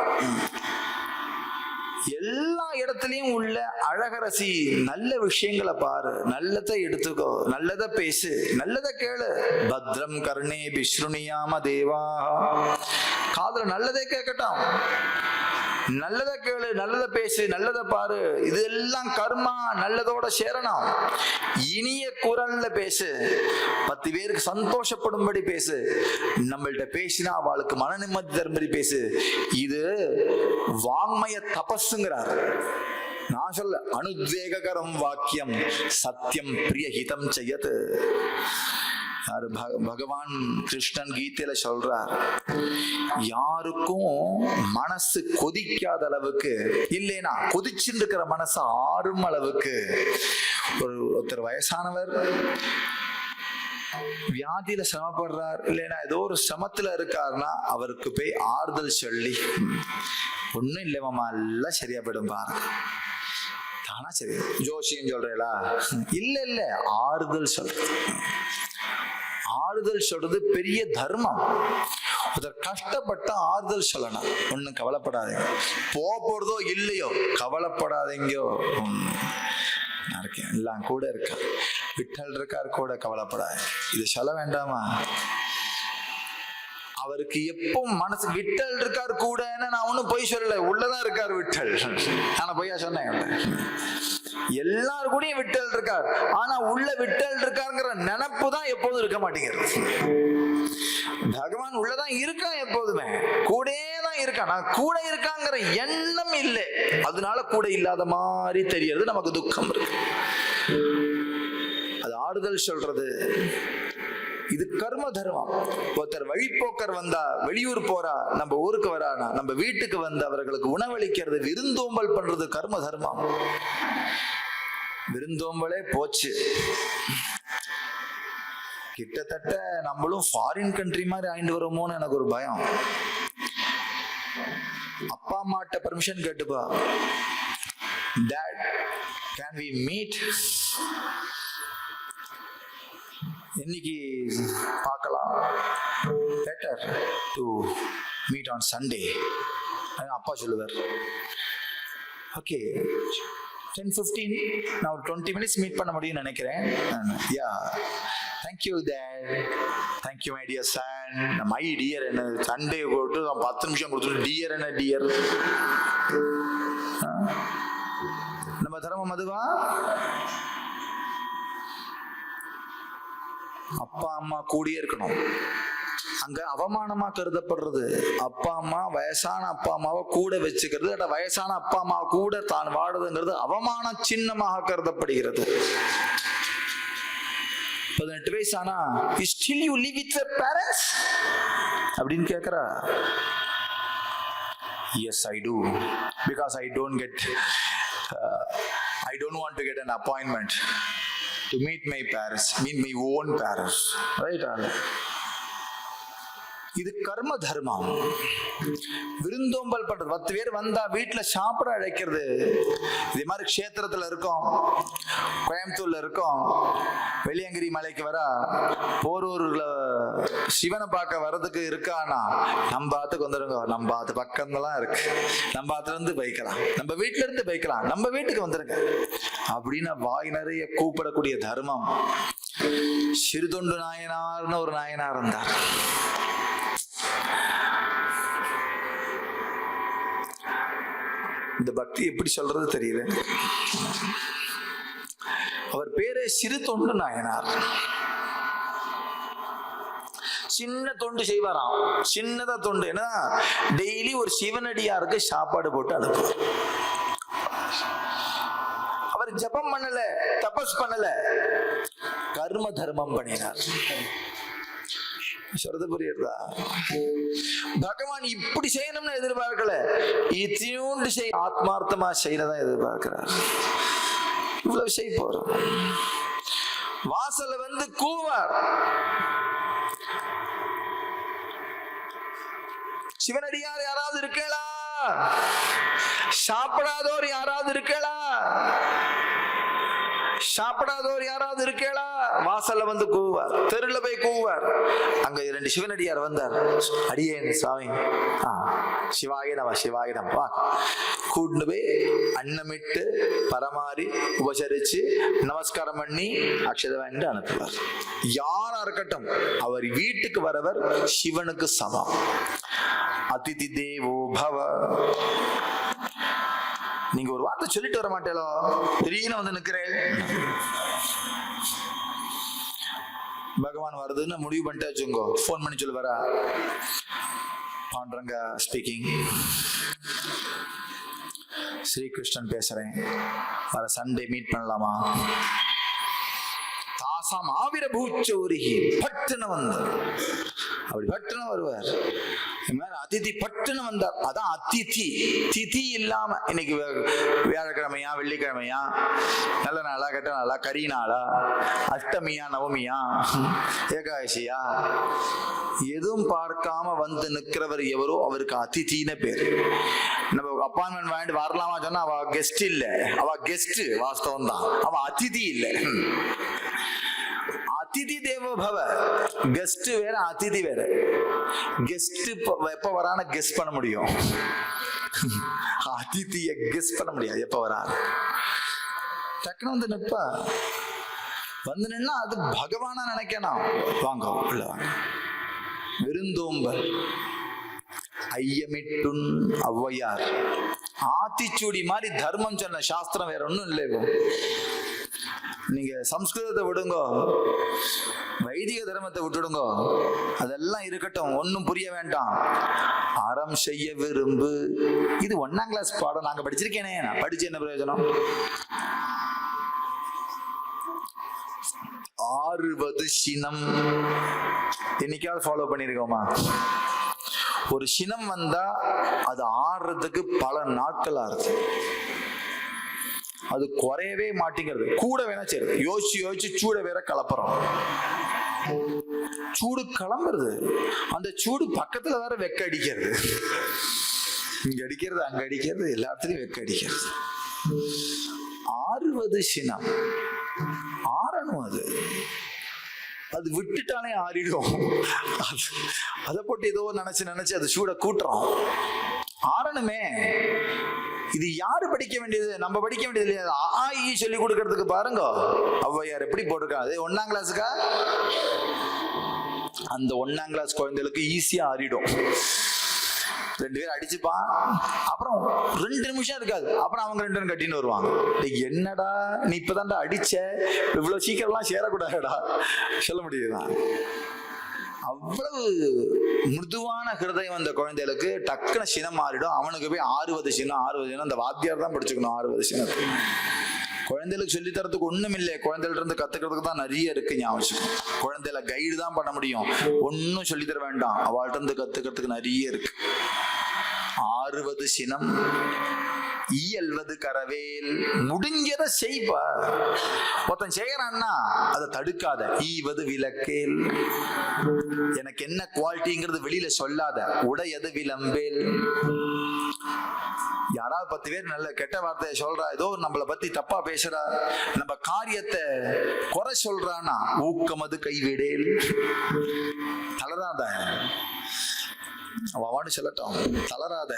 எல்லா இடத்துலயும் உள்ள அழகரசி. நல்ல விஷயங்களை பாரு, நல்லதை எடுத்துக்கோ, நல்லதை பேசு, நல்லதை கேளு. பத்ரம் கர்ணே விஷ்ணுனியாம தேவா. காதுல நல்லதே கேட்கட்டும். நல்லதை கேளு, நல்லதை பேசு, நல்லதை பாரு. இதெல்லாம் கர்மா. நல்லதோட சேரணும். இனிய குரல்ல பேசு. 10 பேருக்கு சந்தோஷப்படும்படி பேசு. நம்மள்ட்ட பேசினா அவளுக்கு மன நிம்மதி தரும்படி பேசு. இது வாங்மய தபஸ்ங்கிறார். நான் சொல்ல, அனுத்வேகரம் வாக்கியம் சத்தியம் பிரியஹிதம் செய்யது. பகவான் கிருஷ்ணன் கீதையில சொல்றார், யாருக்கும் மனசு கொதிக்காத அளவுக்கு, இல்லைனா கொதிச்சுட்டு இருக்கிற மனசு ஆறும் அளவுக்கு. ஒருத்தர் வயசானவர் வியாதியில சிரமப்படுறார், இல்லைன்னா ஏதோ ஒரு சிரமத்துல இருக்காருன்னா அவருக்கு போய் ஆறுதல் சொல்லி, ஒன்னும் இல்லைமாமா எல்லாம் சரியா போயிடும் பாரு, தானா சரி. ஜோசியம் சொல்றீங்களா? இல்ல இல்ல, ஆறுதல் சொல்றது. ஆறுதல் சொல்றது பெரிய தர்மம். கஷ்டப்பட்ட ஆறுதல் சொல்லணும். ஒன்னும் கவலைப்படாதீங்க, போறதோ இல்லையோ கவலைப்படாதீங்கோ, நான் இருக்கேன், எல்லாம் கூட இருக்க, விட்டல் இருக்கார் கூட, கவலைப்படாது. இது சொல்ல வேண்டாமா? அவருக்கு எப்போ மனசு விட்டல் இருக்கார் கூட. நான் ஒன்னும் பொய் சொல்லல, உள்ளதான் இருக்காரு விட்டல். ஆனா பொய்யா சொன்னேன்? எல்லாரு கூடயும் விட்டல் இருக்கார். ஆனா உள்ள விட்டல் இருக்காருங்கிற நினைப்பு தான் எப்போதும் இருக்க மாட்டேங்கிறது. பகவான் உள்ளதான் இருக்கான், எப்போதுமே கூட தான் இருக்கான். நான் கூட இருக்காங்கிற எண்ணம் இல்லை. அதனால கூட இல்லாத மாதிரி தெரியறது, நமக்கு துக்கம் இருக்கு. அது ஆறுதல் சொல்றது. இது கர்ம தர்மம். ஒருத்தர் வழிபோக்கர் வந்தா, வெளியூர் போறா, நம்ம ஊருக்கு வரானா, நம்ம வீட்டுக்கு வந்து அவர்களுக்கு உணவளிக்கிறது, விருந்தோம்பல் பண்றது கர்ம தர்மம். விருந்தோம்பலே போச்சு. கிட்டத்தட்ட நம்மளும் ஃபாரின் கண்ட்ரி மாதிரி ஆயிட்டு வருமோன்னு எனக்கு ஒரு பயம். அப்பா அம்மாட்ட permission கேட்டுப்பா, Dad, can we meet? இன்னைக்கு பார்க்கலாம், better to meet on Sunday. அப்பா சொல்லுவார், ஓகே 10-15, நான் ஒரு 20 minutes மீட் பண்ண முடியும்னு நினைக்கிறேன். Yeah, thank you Dad, thank you my dear son. My dear என்ன, சண்டே போட்டு 10 நிமிஷம் கொடுத்துட்டு டியர் என்ன டியர்? நம்ம தர்மம் அதுவா? அப்பா அம்மா கூடியே இருக்கணும். அங்க அவமானமா கருதப்படுறது அப்பா அம்மா, வயசான அப்பா அம்மாவை கூட வச்சுக்கிறது, வயசான அப்பா அம்மா கூட தான் வாடுறதுங்கிறது அவமான சின்னமாக கருதப்படுகிறது. 18 வயசு ஆனா still you live with your parents அப்படின்னு கேக்குறா. Yes, I do, because I don't want to get an appointment to meet my parents, meet my own parents, right? இது கர்ம தர்மம். விருந்தோம்பல் பண்றது, 10 பேர் வந்தா வீட்டுல சாப்பிட அழைக்கிறது. இதே மாதிரி க்ஷேத்திரத்துல இருக்கோம், கோயம்புத்தூர்ல இருக்கோம், வெளியங்கிரி மலைக்கு வர போரூர்ல சிவனை பார்க்க வர்றதுக்கு இருக்கானா நம்ம ஆத்துக்கு வந்துருங்க, நம்ம ஆத்து பக்கம்லாம் இருக்கு, நம்ம ஆத்துல இருந்து பைக்கலாம், நம்ம வீட்டுல இருந்து பைக்கலாம், நம்ம வீட்டுக்கு வந்துருங்க அப்படின்னு வாய் நிறைய கூப்பிடக்கூடிய தர்மம். சிறுதொண்டு நாயனார்னு ஒரு நாயனார் இருந்தார். இந்த பக்தி எப்படி சொல்றது தெரியல. அவர் பேரே சிறு தொண்டு நாயனார். சின்ன தொண்டு செய்வாராம், சின்னதா தொண்டு. ஏன்னா டெய்லி ஒரு சிவனடியாருக்கு சாப்பாடு போட்டு அனுப்புவார். அவர் ஜபம் பண்ணல, தபஸ் பண்ணல, கர்ம தர்மம் பண்ணினார். சொல்றது புரியுதா? பகவான் இப்படி செய்யணும்னு எதிர்பார்க்கல, இத்தியூண்டு செய், ஆத்மார்த்தமா செய்யறதான் எதிர்பார்க்கிறார். இவ்வளவு செய்ய போறோம். வாசல்ல வந்து கூவார், சிவனடியார் யாராவது இருக்கலா, சாப்பிடாதோர் யாராவது இருக்கலா, சாப்பிடாதோர் யாராவது இருக்கலா, வாசல்ல வந்து கூவார், தெருல போய் கூவார். அங்க 2 சிவனடியார் வந்தார். அடியேன் சாமி, சிவாய நம சிவாய நம, வா. கூட்டு போய் அன்னமிட்டு பரமாறி உபசரிச்சு நமஸ்காரம் பண்ணி அக்ஷத வாங்கிட்டு அனுப்புவார். யாரா இருக்கட்டும், அவர் வீட்டுக்கு வரவர் சிவனுக்கு சமம். அதிதி தேவோ பவ. நீங்க ஒரு வார்த்தை சொல்லிட்டு வர மாட்டேலோ, திடீர்னு வந்து நிக்கிறேன், பகவான் வருதுன்னு முடிவு பண்ணிட்டு வச்சுங்கோ, போன் பண்ணி சொல்லு, வரா பாண்டரங்க ஸ்பீக்கிங், ஸ்ரீகிருஷ்ணன் பேசுறேன், வர சண்டே மீட் பண்ணலாமா? தாசாம் ஆவிர பூச்சோரிகி பட்டுன்னு வந்து அப்படி பட்டுன்னு வருவார். அதிதி பட்டுன்னு வந்தார். அதான் அதிதி. திதி இல்லாம இன்னைக்கு வியாழக்கிழமையா, வெள்ளிக்கிழமையா, நல்ல நாளா, கெட்ட நாளா, கரி நாளா, அஷ்டமியா, நவமியா, ஏகாதசியா, எதுவும் பார்க்காம வந்து நிக்கிறவர் எவரோ அவருக்கு அதிதின்னு பேர். நம்ம அப்பாயின்மெண்ட் வாங்கிட்டு வரலாமா சொன்னா அவ கெஸ்ட் இல்ல, அவ கெஸ்ட் வாஸ்தவம் தான், அவ அதிதி இல்ல. அதிதி தேவோ பவ. கெஸ்ட் வேற, அதிதி வேற. கெஸ்ட் எப்ப வரான கெஸ் பண்ண முடியும், அதிதிய கெஸ் பண்ண முடியாது எப்ப வரா. டக்குனு வந்து நிப்பா, வந்து நின்னா அது பகவானா நினைக்கணும். வாங்க உள்ள வாங்க. விருந்தோம்பல் ஐயமிட்டுன் ஔவையார். ஆத்திச்சூடி மாதிரி தர்மம் சொன்ன சாஸ்திரம் வேற ஒன்னும் இல்லை. நீங்க சம்ஸ்கிருதத்தை விடுங்க, வைதிக தர்மத்தை விட்டுடுங்க, அதெல்லாம் இருக்கட்டும், ஒன்னும் புரிய வேண்டாம். அறம் செய்ய விரும்பு. இது 1ஆம் கிளாஸ் பாடம், நாங்க படிச்சிருக்கேனே, நான் படிச்சு என்ன பிரயோஜனம்? 60 சினம் என்னைக்காவது ஃபாலோ பண்ணிருக்கோமா? ஒரு சினம் வந்தா அது ஆடுறதுக்கு பல நாட்கள் ஆகுது. அது குறையவே மாட்டேங்கிறது, கூட வேணா செய்யுது. யோசிச்சு யோசிச்சு சூட வேற கலப்புறோம், சூடு கிளம்புறது. அந்த சூடு பக்கத்துல வேற வெக்க அடிக்கிறது, இங்க அடிக்கிறது, அங்க அடிக்கிறது, எல்லா இடத்துலயும் வெக்க அடிக்கிறது. 60 சினம் ஆறணும். அது விட்டுட்டாலே ஆறிடும். அதை போட்டு ஏதோ நினைச்சு அது சூட கூட்டுறோம். ஆறணுமே. இது யாரு படிக்க வேண்டியது? நம்ம படிக்க வேண்டியது இல்லையா? ஆஇ சொல்லி கொடுக்கறதுக்கு பாருங்க ஔவையார் எப்படி போட்டிருக்காங்க. 1ஆம் கிளாஸுக்கா? அந்த 1ஆம் கிளாஸ் குழந்தைகளுக்கு ஈஸியா ஆறிடும். 2 பேர் அடிச்சுப்பான், அப்புறம் 2 நிமிஷம் இருக்காது, அப்புறம் அவங்க 2 பேரும் கட்டின்னு வருவாங்க. என்னடா நீ இப்பதான்டா அடிச்ச, இவ்வளவு சீக்கிரம்லாம் சேரக்கூடாதுடா சொல்ல முடியுதுதான். அவ்வளவு மிருதுவான ஹிருதயம் அந்த குழந்தைகளுக்கு டக்குன சினம் மாறிடும். அவனுக்கு போய் 60 சினம் அந்த வாத்தியார் தான் படிச்சுக்கணும். 60 சினத்தை குழந்தைகளுக்கு சொல்லி தரத்துக்கு ஒண்ணும் இல்லை. குழந்தைகிட்ட இருந்து கத்துக்கிறதுக்கு தான் நிறைய இருக்கு. ஞாபகம், குழந்தைல கைடு தான் பண்ண முடியும், ஒன்னும் சொல்லி தர வேண்டாம். அவள்கிட்ட இருந்து கத்துக்கிறதுக்கு நிறைய இருக்கு. 60 சினம் இயல்வது கரவேல். முடிஞ்சதை செய்ப்பா. ஒருத்தன் செய்யறான்னா அதை தடுக்காத. ஈவது விளக்கேல். எனக்கு என்ன குவாலிட்டிங்கிறது வெளியில சொல்லாத. உடையது விளம்பேல். யாராவது 10 பேர் நல்ல கெட்ட வார்த்தையை சொல்றா, ஏதோ நம்மளை பத்தி தப்பா பேசுறா, நம்ம காரியத்தை குறை சொல்றானா ஊக்கமது கைவிடேல். தளராத. அவனு சொல்லட்டும், தளராத.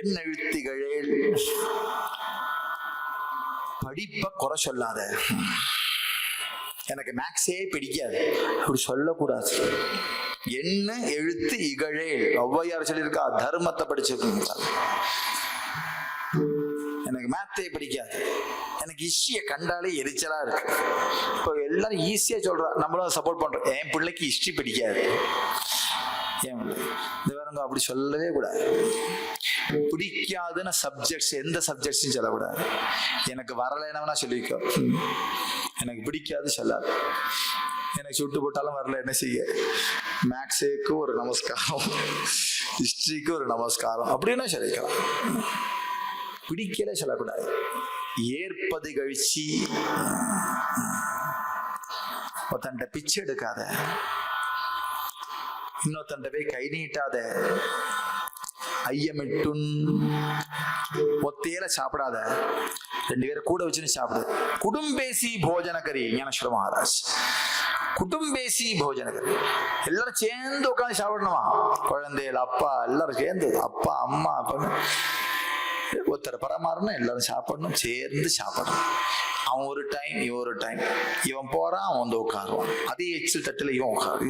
என்ன எழுத்திகளேல். படிப்ப குறை சொல்லாத. எனக்கு மேக்ஸே பிடிக்காது அப்படி சொல்லக்கூடாது. என்ன எழுத்து இகழேல். ஔவையார் சொல்லியிருக்கா, தர்மத்தை படிச்சிருக்கீங்க. எனக்கு மேத்தே பிடிக்காது, எனக்கு ஹிஸ்டரிய கண்டாலே எரிச்சலா இருக்கு. இப்போ எல்லாரும் ஈஸியா சொல்றா, நம்மளும் சப்போர்ட் பண்றோம். என் பிள்ளைக்கு ஹிஸ்டரி பிடிக்காது. ஏன் இந்த வேறங்க அப்படி சொல்லவே கூடாது. பிடிக்காதுன்னு சப்ஜெக்ட்ஸ், எந்த சப்ஜெக்ட்ஸும் சொல்லக்கூடாது. எனக்கு வரலைன்னா சொல்லிக்கோ, எனக்கு பிடிக்காது சொல்லாது. எனக்கு சுட்டு போட்டாலும் வரல, என்ன செய்ய? மேக்ஸுக்கு ஒரு நமஸ்காரம், ஹிஸ்டரிக்கு ஒரு நமஸ்காரம் அப்படின்னா சொல்லிக்கலாம். பிடிக்கல சொல்லக்கூடாது. ஏற்பது கழிச்சி. ஒருத்தன்ட்ட பிச்சை எடுக்காத. இன்னொருத்தன்ட்ட போய் கை நீட்டாத. ஐயமிட்டுன். ஒத்தையில சாப்பிடாத. 2 பேரை கூட வச்சுன்னு சாப்பிடு. குடும்பேசி போஜனகரி. ஞானேஸ்வர மகாராஜ் குடும்பேசி போஜனகரி. எல்லாரும் சேர்ந்து உட்காந்து சாப்பிடணுமா? குழந்தைகள், அப்பா எல்லாரும் சேர்ந்து, அப்பா அம்மா அப்பா ஒருத்தர் பரமாறணும், எல்லாரும் சாப்பிடணும், சேர்ந்து சாப்பிடணும். அவன் ஒரு டைம், இவன் ஒரு டைம். இவன் போறான், அவன் வந்து உட்காருவான். அதே எச்சில் தட்டுல இவன் உட்காரு.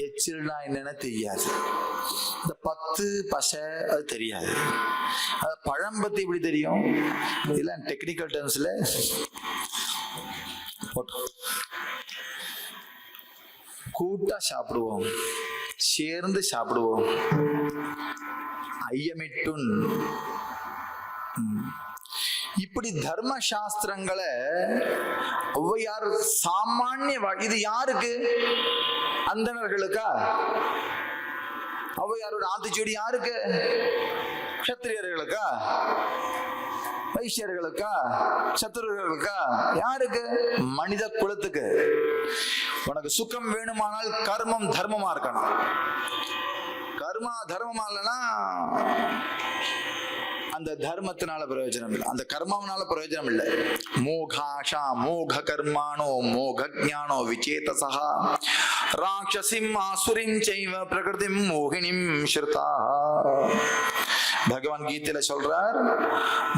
எச்சில்னா என்னன்னு தெரியாது. இந்த 10 பசை அது தெரியாது. அது பழம் பத்தி இப்படி தெரியும். இதெல்லாம் டெக்னிக்கல் டேர்ம்ஸ்ல கூட்டா சாப்பிடுவோம், சேர்ந்து சாப்பிடுவோம். ஐயமிட்டுன். இப்படி தர்ம சாஸ்திரங்களை ஔவையார் சாமானிய, இது யாருக்கு? அந்தணர்களுக்கா? ஔவையாரோட ஆத்திச்சூடி யாருக்கு? க்ஷத்திரியர்களுக்கா? வைசியர்களுக்கா? சத்துருர்களுக்கா? யாருக்கு? மனித குலத்துக்கு. உனக்கு சுகம் வேணுமானால் கர்மம் தர்மமா இருக்கணும். கர்மா தர்மமா இல்லைன்னா அந்த தர்மத்தினால பிரயோஜனம் இல்லை, அந்த கர்மாவனால பிரயோஜனம் இல்லை. மோகாஷா மோக கர்மானோ மோக ஞானோ விசேதசா ராட்சசிம் ஆசுரிம் சைவ பிரகிருதிம் மோகினிம் ஸ்ருதா. பகவான் கீதையில சொல்றார்,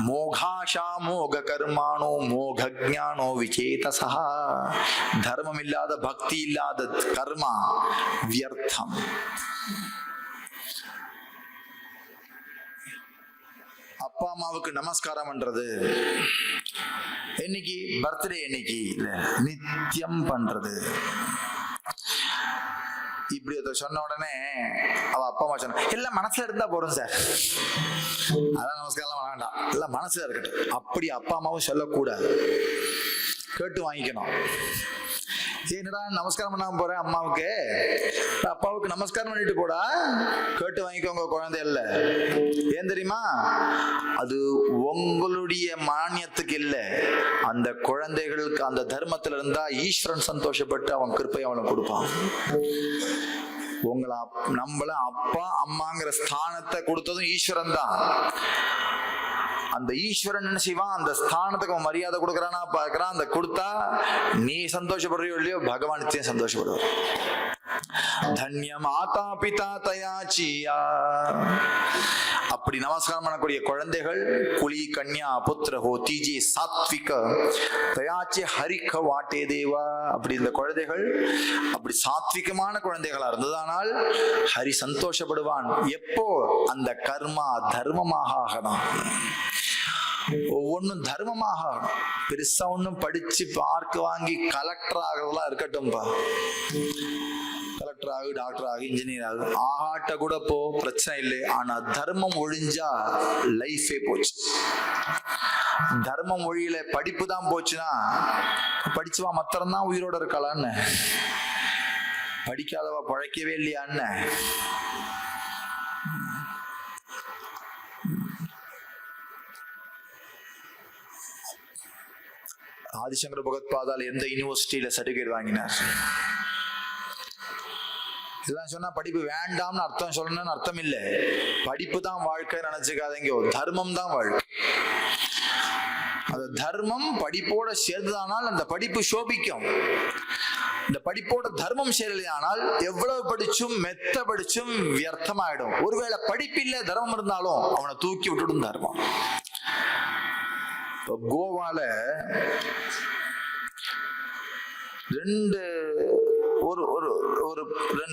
மோகாஷா மோக கர்மானோ மோக ஞானோ விசேதசா. தர்மம் இல்லாத, பக்தி இல்லாத கர்மா வியர்த்தம். அப்பா அம்மாவுக்கு நமஸ்காரம் பண்றது என்னைக்கு? பர்த்டே என்னைக்கு இல்ல, நித்தியம் பண்றது. இப்படி சொன்ன உடனே அவ அப்பா அம்மா சொன்ன, எல்லாம் மனசுல இருந்தா போறோம் சார், அதான் நமஸ்காரம் வேண்டாம், எல்லாம் மனசுல இருக்கட்டும். அப்படி அப்பா அம்மாவும் சொல்லக்கூடாது, கேட்டு வாங்கிக்கணும். என்னடா நமஸ்காரம் பண்ணாம போறேன் அம்மாவுக்கு, அப்பாவுக்கு நமஸ்காரம் பண்ணிட்டு போடா, கேட்டு வாங்கிக்கோங்க குழந்தை இல்ல. ஏன் தெரியுமா? அது உங்களுடைய மானியத்துக்கு இல்ல, அந்த குழந்தைகளுக்கு அந்த தர்மத்துல இருந்தா ஈஸ்வரன் சந்தோஷப்பட்டு அவன் கிருப்பை அவனுக்கு கொடுப்பான். உங்களை நம்மள அப்பா அம்மாங்கிற ஸ்தானத்தை கொடுத்ததும் ஈஸ்வரன் தான். அந்த ஈஸ்வரன் என்ன செய்வான்? அந்த ஸ்தானத்துக்கு அவன் மரியாதை கொடுக்கறானா பாக்குறான். அந்த கொடுத்தா நீ சந்தோஷப்படுறியோ இல்லையோ, பகவான் நிச்சயம் சந்தோஷப்படுவார். தன்ய மாதா பிதா தயாச்சியா. அப்படி நமஸ்காரம் பண்ணக்கூடிய குழந்தைகள் குலி கன்யா புத்திர ஹோ தீஜே சாத்விக தயாச்சி ஹரிக்க வாட்டே தேவா. அப்படி இந்த குழந்தைகள் அப்படி சாத்விகமான குழந்தைகளா இருந்ததானால் ஹரி சந்தோஷப்படுவான். எப்போ? அந்த கர்மா தர்மமாக ஆகணும். ஒவ்வொன்னும் தர்மமாக ஆகணும். பெருசா ஒன்னும் படிச்சு மார்க் வாங்கி கலெக்டர் ஆகிறதெல்லாம் இருக்கட்டும்பா. கலெக்டர் ஆகு, டாக்டர் ஆகு, இன்ஜினியர் ஆகு, ஆகாட்ட கூட போ, பிரச்சனை இல்லை. ஆனா தர்மம் ஒழிஞ்சா லைஃபே போச்சு. தர்மம் ஒழியில படிப்பு தான் போச்சுன்னா, படிச்சுவா மத்தரம் தான் உயிரோட இருக்கலான்னு, படிக்காதவா பழைக்கவே இல்லையான்னு. ஆதிசங்கர பகவத்பாதால் எந்த யூனிவர்சிட்டியில சர்டிபிகேட் வாங்கினார்? இதெல்லாம் சொன்னா படிப்பு வேண்டாம்னு அர்த்தம் சொல்லணும்னு அர்த்தம் இல்லை. படிப்பு தான் வாழ்க்கை நினைச்சுக்காதீங்க, தர்மம் தான் வாழ்க்கை. அந்த தர்மம் படிப்போட சேர்ந்ததானால் அந்த படிப்பு சோபிக்கும். இந்த படிப்போட தர்மம் சேரலையானால் எவ்வளவு படிச்சும் மெத்த படிச்சும் வியர்த்தமாயிடும். ஒருவேளை படிப்பில்ல தர்மம் இருந்தாலும் அவனை தூக்கி விட்டுடும் தர்மம். கோவால ஒரு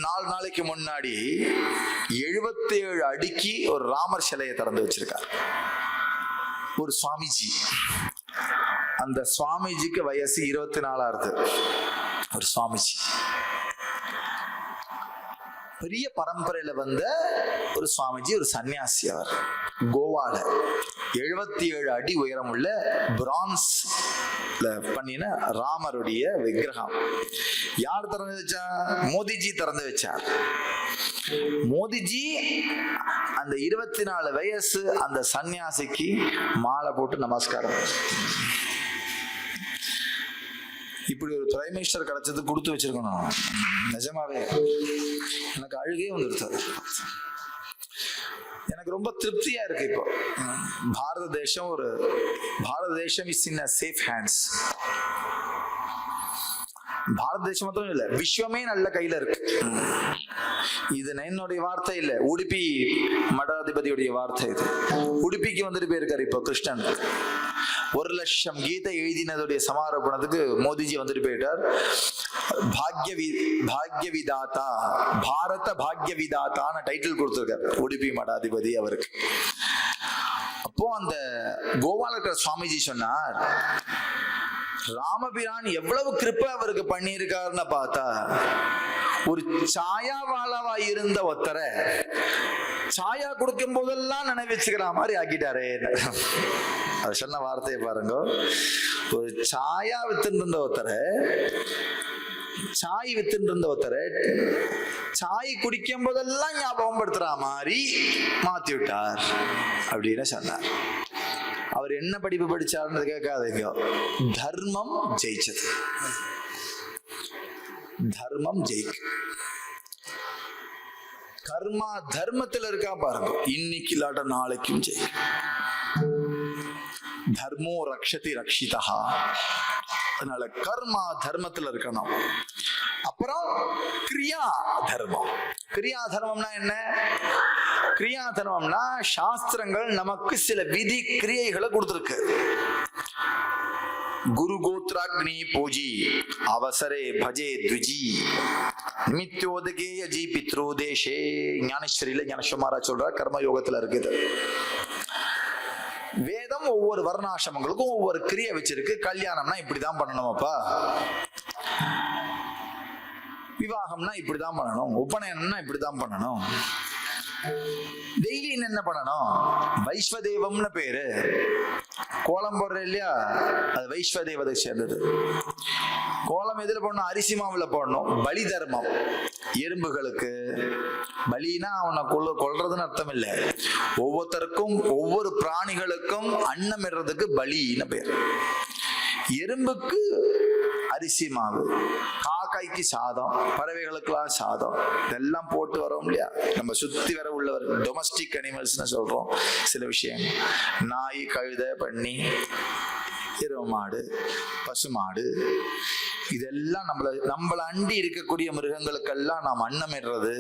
4 நாளைக்கு முன்னாடி 77 அடிக்கு ஒரு ராமர் சிலையை திறந்து வச்சிருக்கார் ஒரு சுவாமிஜி. அந்த சுவாமிஜிக்கு வயசு 24 ஒரு சுவாமிஜி. பெரிய பரம்பரையில வந்த ஒரு சுவாமிஜி, ஒரு சன்னியாசி. அவர் கோவால 77 அடி உயரம் உள்ள பிரான்ஸ் பண்ணின ராமருடைய விக்கிரகம். யார் திறந்து வச்சா? மோதிஜி திறந்து வச்சார். மோதிஜி அந்த 24 வயசு அந்த சன்னியாசிக்கு மாலை போட்டு நமஸ்காரம். இப்படி ஒரு பிரைம் மினிஸ்டர் கிடைச்சது கொடுத்து வச்சிருக்கணும். நிஜமாவே எனக்கு அழுகே வந்துருச்சு. எனக்கு ரொம்ப திருப்தியா இருக்கு. இப்போ பாரத தேசம் இஸ் இன் சேஃப் ஹேண்ட்ஸ். பாரத தேசம் மட்டும் இல்ல, விஸ்வமே நல்ல கையில இருக்கு. இது என்னுடைய வார்த்தை இல்ல, உடுப்பி மடாதிபதியுடைய வார்த்தை. இது உடுப்பிக்கு வந்துட்டு போயிருக்காரு இப்போ கிருஷ்ணன். 1,00,000 கீதை எழுதினதுடைய சமாரோபணத்துக்கு மோதிஜி வந்துட்டு போயிட்டார். பாக்ய விதாத்தா, பாரத பாக்ய விதாத்தான டைட்டில் கொடுத்திருக்கார் உடுப்பி மடாதிபதி அவருக்கு. அப்போ அந்த கோவால இருக்கிற சுவாமிஜி சொன்னார், ராமபிரான் எவ்வளவு கிருப்பை அவருக்கு பண்ணியிருக்காருன்னு பார்த்தா, ஒரு சாயாவாளவா இருந்த ஒருத்தரை சாயா கொடுக்கும் போதெல்லாம் நினைவச்சுக்கிற மாதிரி ஆக்கிட்டாரே. அது சொன்ன வார்த்தையை பாருங்க. ஒரு சாயா வித்துட்டு இருந்த ஒருத்தரை, சாய் வித்துட்டு இருந்த ஒருத்தரை சாய் குடிக்கும் போதெல்லாம் ஞாபகம் படுத்துற மாதிரி மாத்தி விட்டார் அப்படின்னு சொன்னார். அவர் என்ன படிப்பு படிச்சாருன்னு கேட்காதீங்க, தர்மம் ஜெயிச்சது. தர்மம் ஜெயிக்கு. கர்மா தர்மத்துல இருக்கா பாருங்க, இன்னைக்கு இல்லாட்ட நாளைக்கும் ஜெயிக்கும். தர்மோ ரக்ஷதி ரக்ஷிதா. அதனால கர்மா தர்மத்துல இருக்கணும். அப்புறம் கிரியா தர்மம். கிரியா தர்மம்னா என்ன? கிரியா தர்மம்னா சாஸ்திரங்கள் நமக்கு சில விதி கிரியைகளை கொடுத்திருக்கு. குரு கோத்ராக்னி பூஜி அவசரே பஜே த்விஜி நிமித்தோதகே யஜி பித்ரோதேஷே. ஞானேஸ்வரியில ஞானேஸ்வரா சொல்ற கர்ம யோகத்துல இருக்குது. வேதம் ஒவ்வொரு வர்ணாசிரமங்களுக்கும் ஒவ்வொரு கிரியை வச்சிருக்கு. கல்யாணம்னா இப்படிதான் பண்ணணுமாப்பா, விவாகம்னா இப்படிதான் பண்ணணும், உபநயனம்னா இப்படிதான் பண்ணணும், டெய்லி என்ன பண்ணணும். வைஸ்வதேவம்னு பேரு. கோலம் போடுற இல்லையா, அது வைஸ்வதேவதை சேர்ந்தது. கோலம் எதுல போடணும்? அரிசி மாவுல போடணும். பலி தர்மம். எறும்புகளுக்கு பலினா அவனை கொல்றதுன்னு அர்த்தம் இல்லை. ஒவ்வொருத்தருக்கும் ஒவ்வொரு பிராணிகளுக்கும் அன்னம் இடுறதுக்கு பலின்னு பேர். எறும்புக்கு அரிசி மாவு, காக்காய்க்கு சாதம், பறவைகளுக்கெல்லாம் சாதம், இதெல்லாம் போட்டு வரோம் இல்லையா. நம்ம சுத்தி வர உள்ளவர் டொமஸ்டிக் அனிமல்ஸ்னு சொல்றோம். சில விஷயம் நாய், கழுதை, பன்னி, எருமை மாடு, பசுமாடு, இதெல்லாம் நம்மள அண்டி இருக்கக்கூடிய மிருகங்களுக்கெல்லாம் நாம் அன்னமிடுறது.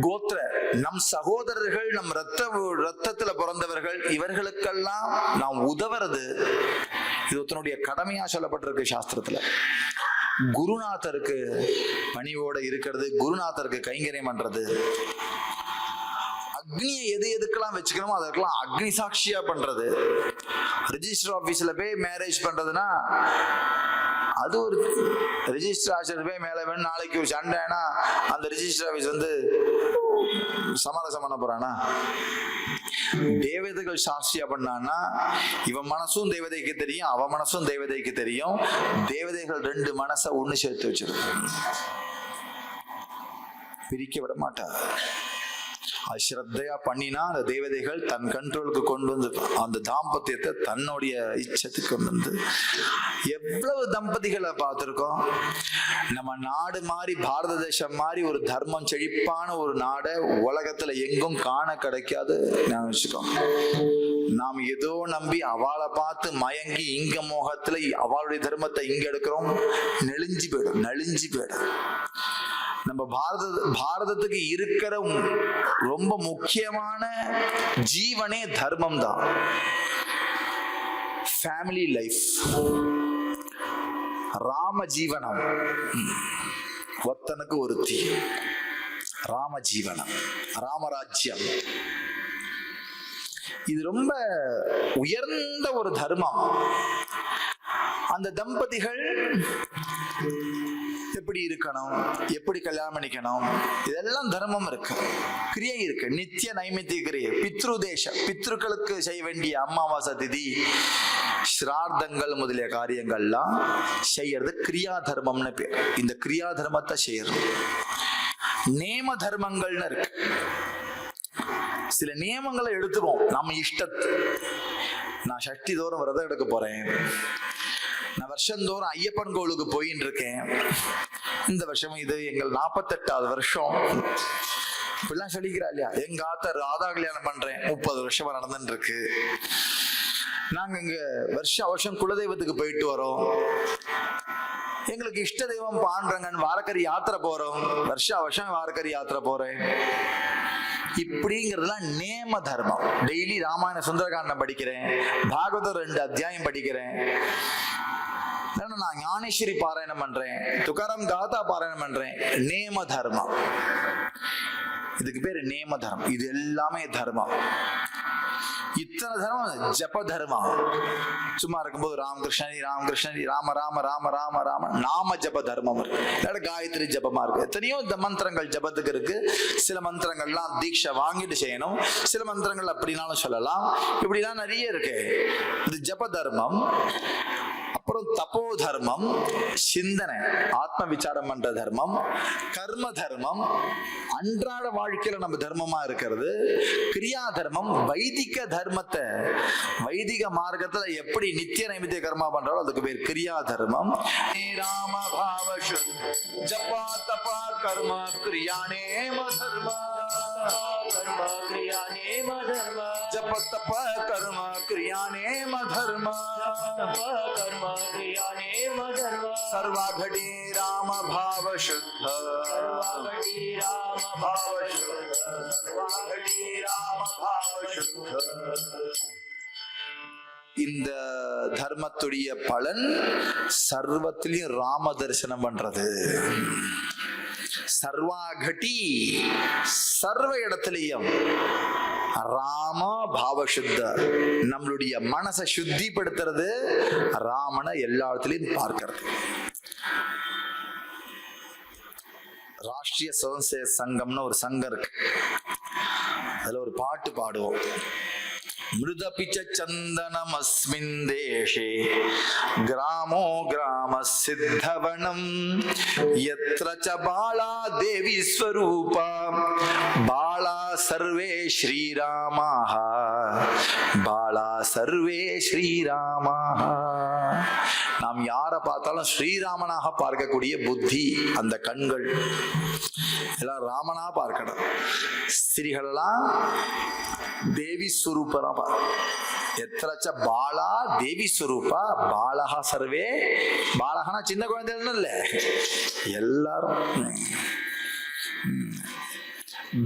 கோத்திர நம் சகோதரர்கள், நம் ரத்தத்துல பிறந்தவர்கள், இவர்களுக்கெல்லாம் நாம் உதவுறது இது ஒருத்தனுடைய கடமையா சொல்லப்பட்டிருக்கு சாஸ்திரத்துல. குருநாதருக்கு பணிவோட இருக்கிறது, குருநாதருக்கு கைங்கரியம் பண்றது. அக்னியை எதுக்கெல்லாம் வச்சுக்கணுமோ அதற்கெல்லாம் அக்னி சாட்சியா பண்றது. ரிஜிஸ்டர் ஆபீஸ்ல போய் மேரேஜ் பண்றதுன்னா அது ஒரு ரிஜிஸ்டர் ஆஃபீஸர் போய் மேல வேணும். நாளைக்கு ஒரு சண்டைனா அந்த ரிஜிஸ்டர் ஆபீஸ் வந்து சமரசம் பண்ண போறானா? தேவதைகள் சாட்சியா பண்ணான்னா இவன் மனசும் தேவதைக்கு தெரியும், அவன் மனசும் தேவதைக்கு தெரியும். தேவதைகள் 2 மனசை ஒண்ணு சேர்த்து வச்சிருக்கும், பிரிக்க விட மாட்டா. அது ஸ்ரத்தையா பண்ணினா அந்த தேவதைகள் தன் கண்ட்ரோலுக்கு கொண்டு வந்து அந்த தாம்பத்தியத்தை தன்னுடைய இச்சத்துக்கு கொண்டு வந்து, எவ்வளவு தம்பதிகளை பார்த்திருக்கோம். நம்ம நாடு மாதிரி, பாரத தேசம் மாதிரி ஒரு தர்மம் செழிப்பான ஒரு நாடை உலகத்துல எங்கும் காண கிடைக்காது நினைச்சுக்கோம். நாம் ஏதோ நம்பி அவளை பார்த்து மயங்கி இங்க மோகத்துல அவளுடைய தர்மத்தை இங்க எடுக்கிறோம். நெளிஞ்சு போயிடும். நம்ம பாரதத்துக்கு இருக்கிற ரொம்ப முக்கியமான ஜீவனே தர்மம் தான். ஃபேமிலி லைஃப், ராம ஜீவனம், ஒத்தனுக்கு ஒருத்தி, ராம ஜீவனம், ராமராஜ்யம். இது ரொம்ப உயர்ந்த ஒரு தர்மம். அந்த தம்பதிகள் எப்படி இருக்கணும், எப்படி கல்யாணம் பண்ணிக்கணும், இதெல்லாம் தர்மம் இருக்கு, கிரியை இருக்கு. நித்திய நைமித்திய கிரியை, பித்ருக்களுக்கு செய்ய வேண்டிய அமாவாசை திதி, ஸ்ரார்த்தங்கள் முதலிய காரியங்கள்லாம் செய்யறது கிரியா தர்மம்னு பேர். இந்த கிரியா தர்மத்தை செய்யறது. நேம தர்மங்கள்னு இருக்கு. சில நியமங்களை எடுத்துவோம் நம்ம இஷ்டத்து. நான் சஷ்டி தோறும் விரதம் எடுக்க போறேன், நான் வருஷந்தோறும் ஐயப்பன் கோவிலுக்கு போயின்னு இருக்கேன், இந்த வருஷம் இது எங்கள் 48வது வருஷம் இப்படிலாம் சொல்லிக்கிறா இல்லையா. எங்க ஆத்த ராதா கல்யாணம் பண்றேன் 30 வருஷமா நடந்துட்டு இருக்கு. நாங்க இங்க வருஷம் குலதெய்வத்துக்கு போயிட்டு வரோம், எங்களுக்கு இஷ்ட தெய்வம் பாண்டரங்கன் வாரக்கரி யாத்திரை போறோம், வருஷம் வாரக்கரி யாத்திரை போறேன். இப்படிங்கிறதுலாம் நேம தர்மம். டெய்லி ராமாயண சுந்தரகாண்டம் படிக்கிறேன், பாகவதம் 2 அத்தியாயம் படிக்கிறேன், நான் ஞானேஸ்வரி பாராயணம் பண்றேன், துகாராம் காதா பாராயணம் பண்றேன். நேம தர்மம், இதுக்கு பேரு நேம தர்மம். இது எல்லாமே தர்மம். இத்தனை தர்மம் ஜப தர்மம். சும்மா இருக்கும்போது ராமகிருஷ்ணரி ராம ராம ராம ராம ராம நாம ஜப தர்மம் இருக்கு. காயத்ரி ஜபமா இருக்கு. எத்தனையோ மந்திரங்கள் ஜபத்துக்கு இருக்கு. சில மந்திரங்கள்லாம் தீட்சை வாங்கிட்டு செய்யணும், சில மந்திரங்கள் அப்படின்னாலும் சொல்லலாம். இப்படிலாம் நிறைய இருக்கு. இது ஜப தர்மம். அப்புறம் தபோ தர்மம், சிந்தனை, ஆத்ம விசாரம் பண்ற தர்மம். கர்ம தர்மம், அன்றாட வாழ்க்கையில நம்ம தர்மமா இருக்கிறது. கிரியா தர்மம், வைதிக தர்மத்தை, வைதிக மார்க்கத்துல எப்படி நித்திய நைமித்திய கர்மா பண்றாலும் அதுக்கு பேர் கிரியா தர்மம். ராம பாவ ஜபா தபா கர்ம கிரியானேம தர்ம, ஜப தப கர்ம கிரியானேம தர்ம, सर्वाघटी राम भाव शुद्ध, सर्वाघटी राम भाव शुद्ध, सर्वाघटी राम भाव शुद्ध. இந்த தர்மத்துடைய பலன் சர்வத்திலையும் ராம தரிசனம் பண்றது. சர்வாகட்டி, சர்வ இடத்திலையும் ராம பாவசுத்த, நம்மளுடைய மனசை சுத்திப்படுத்துறது, ராமனை எல்லா இடத்துலையும் பார்க்கிறது. ராஷ்டிரிய சுதந்திர சங்கம்னு ஒரு சங்கம் இருக்கு. அதுல ஒரு பாட்டு பாடுவோம். மிருதபிச்ச சந்தனம் அஸ்மின் தேசே கிராமோ கிராம சித்தவனம் யத்ர ச பாலா தேவி ஸ்வரூபா பாலா சர்வே ஸ்ரீராமாஹ, பாலா சர்வே ஸ்ரீராமாஹ. நாம் யாரை பார்த்தாலும் ஸ்ரீராமனாக பார்க்கக்கூடிய புத்தி, அந்த கண்கள் எல்லாம் ராமனா பார்க்கணும். ஸ்திரீகளெல்லாம் தேவி ஸ்வரூபனா எத்திரச்ச பாலா தேவி ஸ்வரூபா பாலகா சர்வே. பாலகனா சின்ன குழந்தைன்னு இல்ல, எல்லாரும்.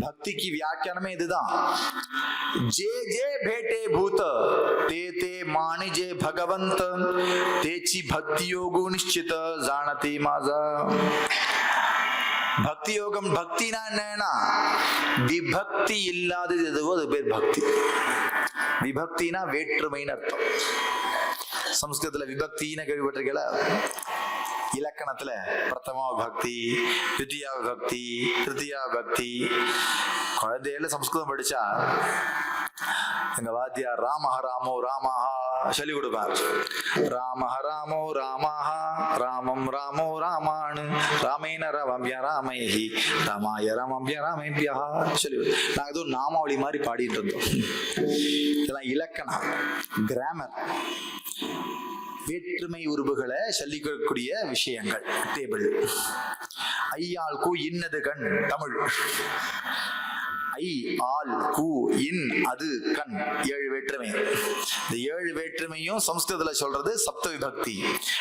பக்திக்கு வியாக்கியானமே இதுதான். जे जे भेटे भूत ते ते मानिजे भगवंत, तेची भक्ति योगो निश्चित जाणते माझा. பக்தி யோகம், பக்தினா என்னன்னா விபக்தி இல்லாதது எதுவோ அது பேர் பக்தி. விபக்தினா வேற்றுமைன்னு அர்த்தம். சம்ஸ்கிருதத்துல விபக்தின்னு கேள்விப்பட்டிருக்கல. இலக்கணத்துல பிரதமா பக்தி, தித்தியா பக்தி, திருத்தியா பக்தி. குழந்தையில சம்ஸ்கிருதம் படிச்சா எங்க வாத்தியார் ராமஹ ராமோ ராமஹா சொல்லி கொடுப்பார். ராமஹ ராமோ ராமஹா ராமம் ராமோ ராமானு ராமேன ரவம்ய ராமைஹி ராமாய ரமம்ய ராமேபியா சொல்லி நாங்க ஏதோ நாமாவளி மாதிரி பாடிட்டு இருந்தோம். இதெல்லாம் இலக்கணம், கிராமர், வேற்றுமை உருவுகளை சொல்லிக்கூடிய விஷயங்கள். டேபிள் ஐயாள் கூ இன்னது கண் தமிழ். ஐ ஆல் கூ இன் அது கண் 7 வேற்றுமை. இந்த 7 வேற்றுமையும் சம்ஸ்கிருதத்துல சொல்றது சப்த விபக்தி.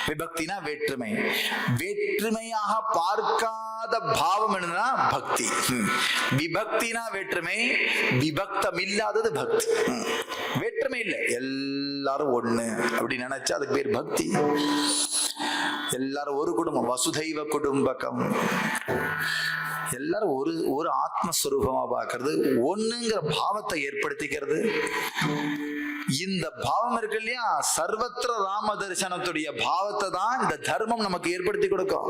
விபக்தினா வேற்றுமை. வேற்றுமையாக பார்க்காத பாவம் என்னன்னா பக்தி. விபக்தினா வேற்றுமை, விபக்தம் இல்லாதது பக்தி. வேற்றுமை இல்லை, எல்லாரும் ஒண்ணு அப்படி நினைச்சா அதுக்கு பேர் பக்தி. எல்லாரும் ஒரு குடும்பம், வசுதைவ குடும்பகம். எல்லாரும் ஒரு ஆத்மஸ்வரூபமா பார்க்கறது, ஒண்ணுங்கிற பாவத்தை ஏற்படுத்திக்கிறது. இந்த பாவம் இருக்கு இல்லையா, சர்வத்திர ராம தரிசனத்துடைய பாவத்தை தான் இந்த தர்மம் நமக்கு ஏற்படுத்தி கொடுக்கும்.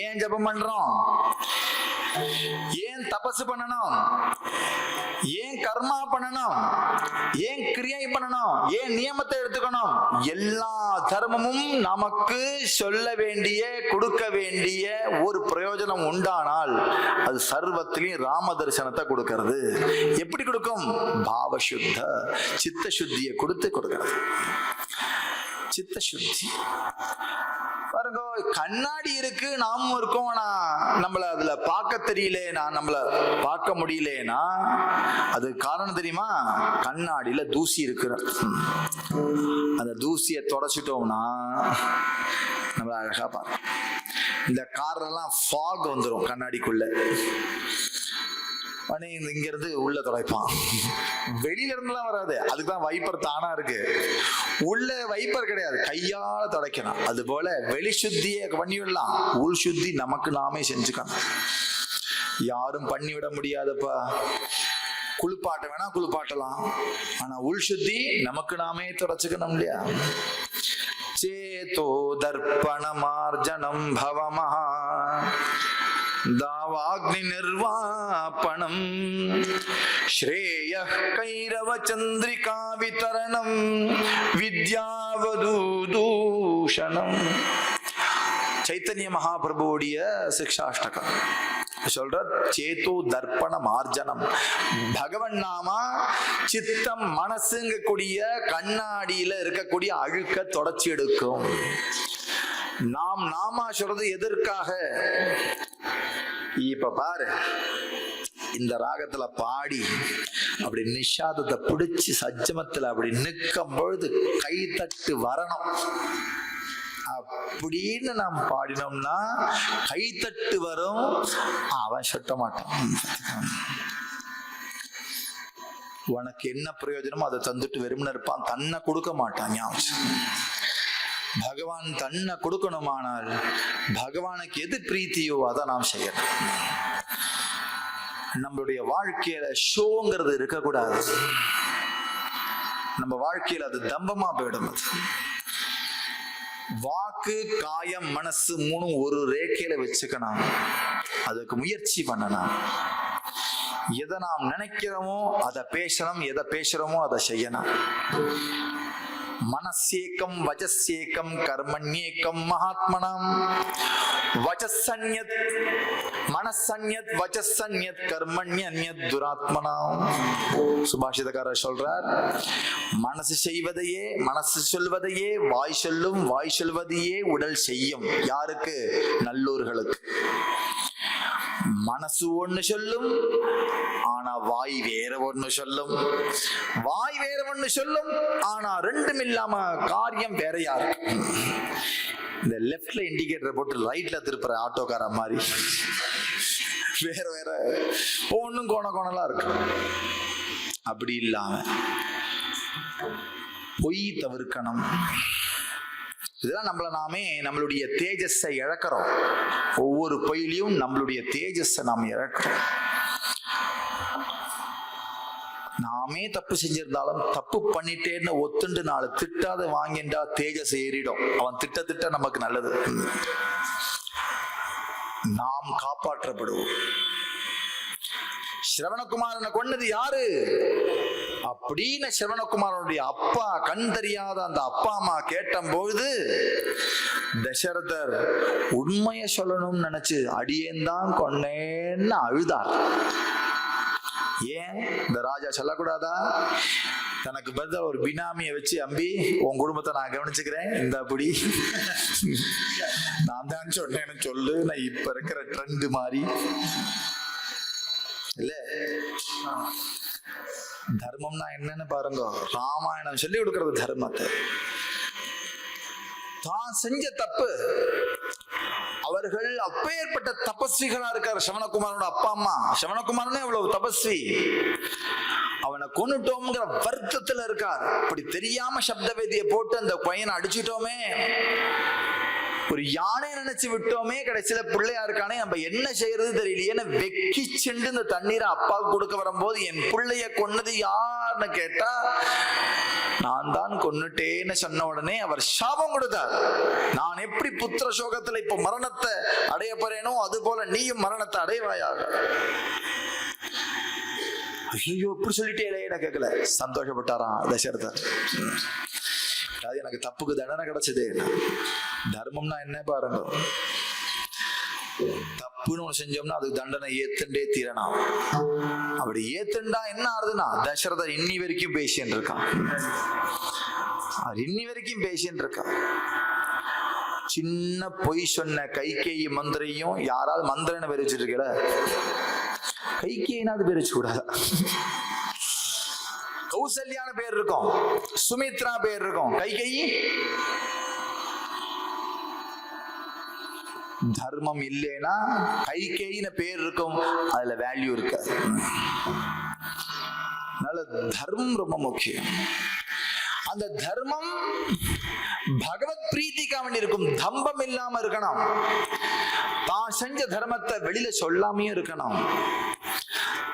ஏன் ஜபம் பண்றோம்? ஏன் தபசு பண்ணணும்? ஏன் கர்மா பண்ணணும்? ஏன் கிரியை பண்ணணும்? ஏன் நியமத்தை எடுத்துக்கணும்? எல்லா தர்மமும் நமக்கு சொல்ல வேண்டிய, கொடுக்க வேண்டிய ஒரு பிரயோஜனம் உண்டானால் அது சர்வத்திலையும் ராம தரிசனத்தை கொடுக்கிறது. எப்படி கொடுக்கும்? பாவ சுத்த, சித்த சுத்தியை கொடுக்கிறது. சித்த சுத்தி பாருங்க. கண்ணாடி இருக்கு, நாமும் இருக்கோம். நம்மள அதுல பார்க்க தெரியலனா, நம்மள பார்க்க முடியலனா அது காரணம் தெரியுமா? கண்ணாடியில தூசி இருக்கு. அந்த தூசியை தொடச்சிட்டோம்னா நம்மள அழகா பார்க்க. இந்த கார்லாம் ஃபாக் வந்துடும் கண்ணாடிக்குள்ள. இங்க இருந்து உள்ள துடைப்பான், வெளியில இருந்துலாம் வராது. அதுக்குதான் வைப்பர் தானா இருக்கு. உள்ள வைப்பர் கிடையாது, கையால துடைக்கணும். அது போல வெளி சுத்தியை பண்ணிவிடலாம், உள் சுத்தி நமக்கு நாமே செஞ்சுக்கணும். யாரும் பண்ணிவிட முடியாதப்பா. குளிப்பாட்ட வேணா குளிப்பாட்டலாம், ஆனா உள் சுத்தி நமக்கு நாமே துடைச்சுக்கணும் இல்லையா? சேதோ தர்ப்பண மார்ஜனம் பவமஹா தாவாக்னி நிர்வாபணம் ஸ்ரேய கைரவ சந்திரிகா விதரணம் வித்யாவதூதூஷணம். சைத்தன்ய மகாபிரபுவுடைய சிக்ஷாஷ்டகம் சொல்ற சேதோ தர்ப்பண மார்ஜனம். பகவன் நாமா சித்தம் மனசுங்கக்கூடிய கண்ணாடியில இருக்கக்கூடிய அழுக்க தொடச்சி எடுக்கும். நாம் நாமா சொல்றது எதற்காக? இப்ப பாரு, இந்த ராகத்துல பாடி அப்படி நிஷாதத்தை பிடிச்சு சஜ்ஜமத்துல அப்படி நிற்கும் பொழுது கை தட்டு வரணும் அப்படின்னு நாம் பாடினோம்னா கைத்தட்டு வரும். அவன் சொட்ட மாட்டான். உனக்கு என்ன பிரயோஜனமோ அதை தந்துட்டு வெறுமன இருப்பான், தன்னை கொடுக்க மாட்டான். பகவான் தன்னை கொடுக்கணுமானால் பகவானுக்கு எது பிரீத்தியோ அதை நாம் செய்யணும். நம்மளுடைய வாழ்க்கையில ஷோங்கிறது இருக்கக்கூடாது. நம்ம வாழ்க்கையில அது தம்பமா போயிடும். அது வாக்கு, காயம், மனசு 3 ஒரு ரேக்கையில வச்சுக்கணும். அதுக்கு முயற்சி பண்ணணும். எதை நாம் நினைக்கிறோமோ அதை பேசணும், எதை பேசுறோமோ அதை செய்யணும். மனசேக்கம் வஜசேக்கம் கர்மண்யேக்கம் மகாத்மனம். வஜசன்யத் மனசன்யத் வஜசன்யத் கர்மண்யன்யத் துராத்மனம். சுபாஷிதக்காரர் சொல்றார், மனசு செய்வதையே, மனசு சொல்வதையே வாய் சொல்லும், வாய் சொல்வதையே உடல் செய்யும். யாருக்கு? நல்லோர்களுக்கு. மனசு ஒண்ணு சொல்லும், ஆனா வாய் வேற ஒண்ணு சொல்லும். வாய் வேற ஒண்ணு சொல்லும், ஆனா ரெண்டும் இல்லாம காரியம் வேற யாரு? இந்த லெப்ட்ல இண்டிகேட்டர் போட்டு ரைட்ல திருப்புற ஆட்டோக்கார மாதிரி வேற வேற ஒண்ணும் கோணலா இருக்கு. அப்படி இல்லாம பொய் தவிர்க்கணும். இதெல்லாம் நம்மள நாமே நம்மளுடைய தேஜஸை இழக்கிறோம். ஒவ்வொரு பொய்லையும் நம்மளுடைய தேஜஸை நாம் இழக்கிறோம். நாமே தப்பு செஞ்சிருந்தாலும் தப்பு பண்ணிட்டேன்னு ஒத்துண்டு 4 திட்டாத வாங்கிண்டா தேஜஸ் ஏறிடும். அவன் திட்ட நமக்கு நல்லது. நாம் காப்பாற்றப்படுவோம். ஸ்ரவணகுமாரனை கொன்னது யாரு? அப்படின்னு சிரவணகுமாரனுடைய அப்பா, கண் தெரியாத அந்த அப்பா அம்மா கேட்டபோது தசரதர் உண்மையை சொல்லணும்னு நினைச்சு அடியேன்தான் கொன்னேன்னு அழுதார். ஏன் இந்த ராஜா சொல்லக்கூடாதா? தனக்கு பதிலா ஒரு பினாமியை வச்சு, அம்பி உன் குடும்பத்தை நான் கவனிச்சுக்கிறேன், இந்த அப்படி நான் தான் சொன்னேன்னு சொல்லு, நான் இப்ப இருக்கிற ட்ரெண்ட் மாதிரி இல்ல. தர்மம்னா என்னன்னு பாருங்க. ராமாயணம் சொல்லி கொடுக்கறது தர்மத்தை. தான் செஞ்ச தப்பு, அவர்கள் அப்பேற்பட்ட தபஸ்விகளா இருக்கார் சிவனகுமாரனோட அப்பா அம்மா. சிவனகுமாரனே அவ்வளவு தபஸ்வி, அவனை கொன்னுட்டோம்ங்கிற வருத்தத்துல இருக்கார். அப்படி தெரியாம சப்த வேதியை போட்டு அந்த பையனை அடிச்சுட்டோமே, ஒரு யானை நினைச்சு விட்டோமே, கடைசியில பிள்ளையா இருக்கானே, நம்ம என்ன செய்யறது தெரியலையே வெக்கி சென்று இந்த தண்ணீரை அப்பாவுக்கு கொடுக்க வரும்போது, என் பிள்ளைய கொன்னது யாருன்னு கேட்டா நான் தான் கொன்னுட்டேன்னு சொன்ன உடனே அவர் சாபம் கொடுத்தார். நான் எப்படி புத்திர சோகத்துல இப்ப மரணத்தை அடைய போறேனோ அது போல நீயும் மரணத்தை அடைவாயாக. ஐயோ இப்படி சொல்லிட்டே கேட்கல, சந்தோஷப்பட்டாராம் தசரதர். அது எனக்கு தப்புக்கு தண்டனை கிடைச்சது. தர்மம்னா என்ன பாருங்க. தப்புன்னு ஒண்ணு செஞ்சோம்னா அதுக்கு தண்டனை ஏத்துண்டே தீரணும். அப்படி ஏத்துண்டா என்ன ஆகுதுன்னா, தசரதர் இன்னி வரைக்கும் பேசின்னு இருக்கான். இன்னி வரைக்கும் பேசின்னு இருக்கான். சின்ன பொய் சொன்ன கைகேயி மந்திரையும் யாராவது மந்திரன்னு பேர் வச்சிருக்கல, கைகேயினாவது பேர் வச்சு கூடாது. கௌசல்யான பேர் இருக்கும், சுமித்ரா பேர் இருக்கும், கைகேயி. தர்மம் இல்லைன்னா கைகேயின பேர் இருக்கும், அதுல வேல்யூ இருக்காது. அதனால தர்மம் ரொம்ப முக்கியம். அந்த தர்மம் பகவத் பிரீத்திக்காக வேண்டி இருக்கும். தம்பம் இல்லாம இருக்கணும். தான் செஞ்ச தர்மத்தை வெளியில சொல்லாமையும் இருக்கணும்.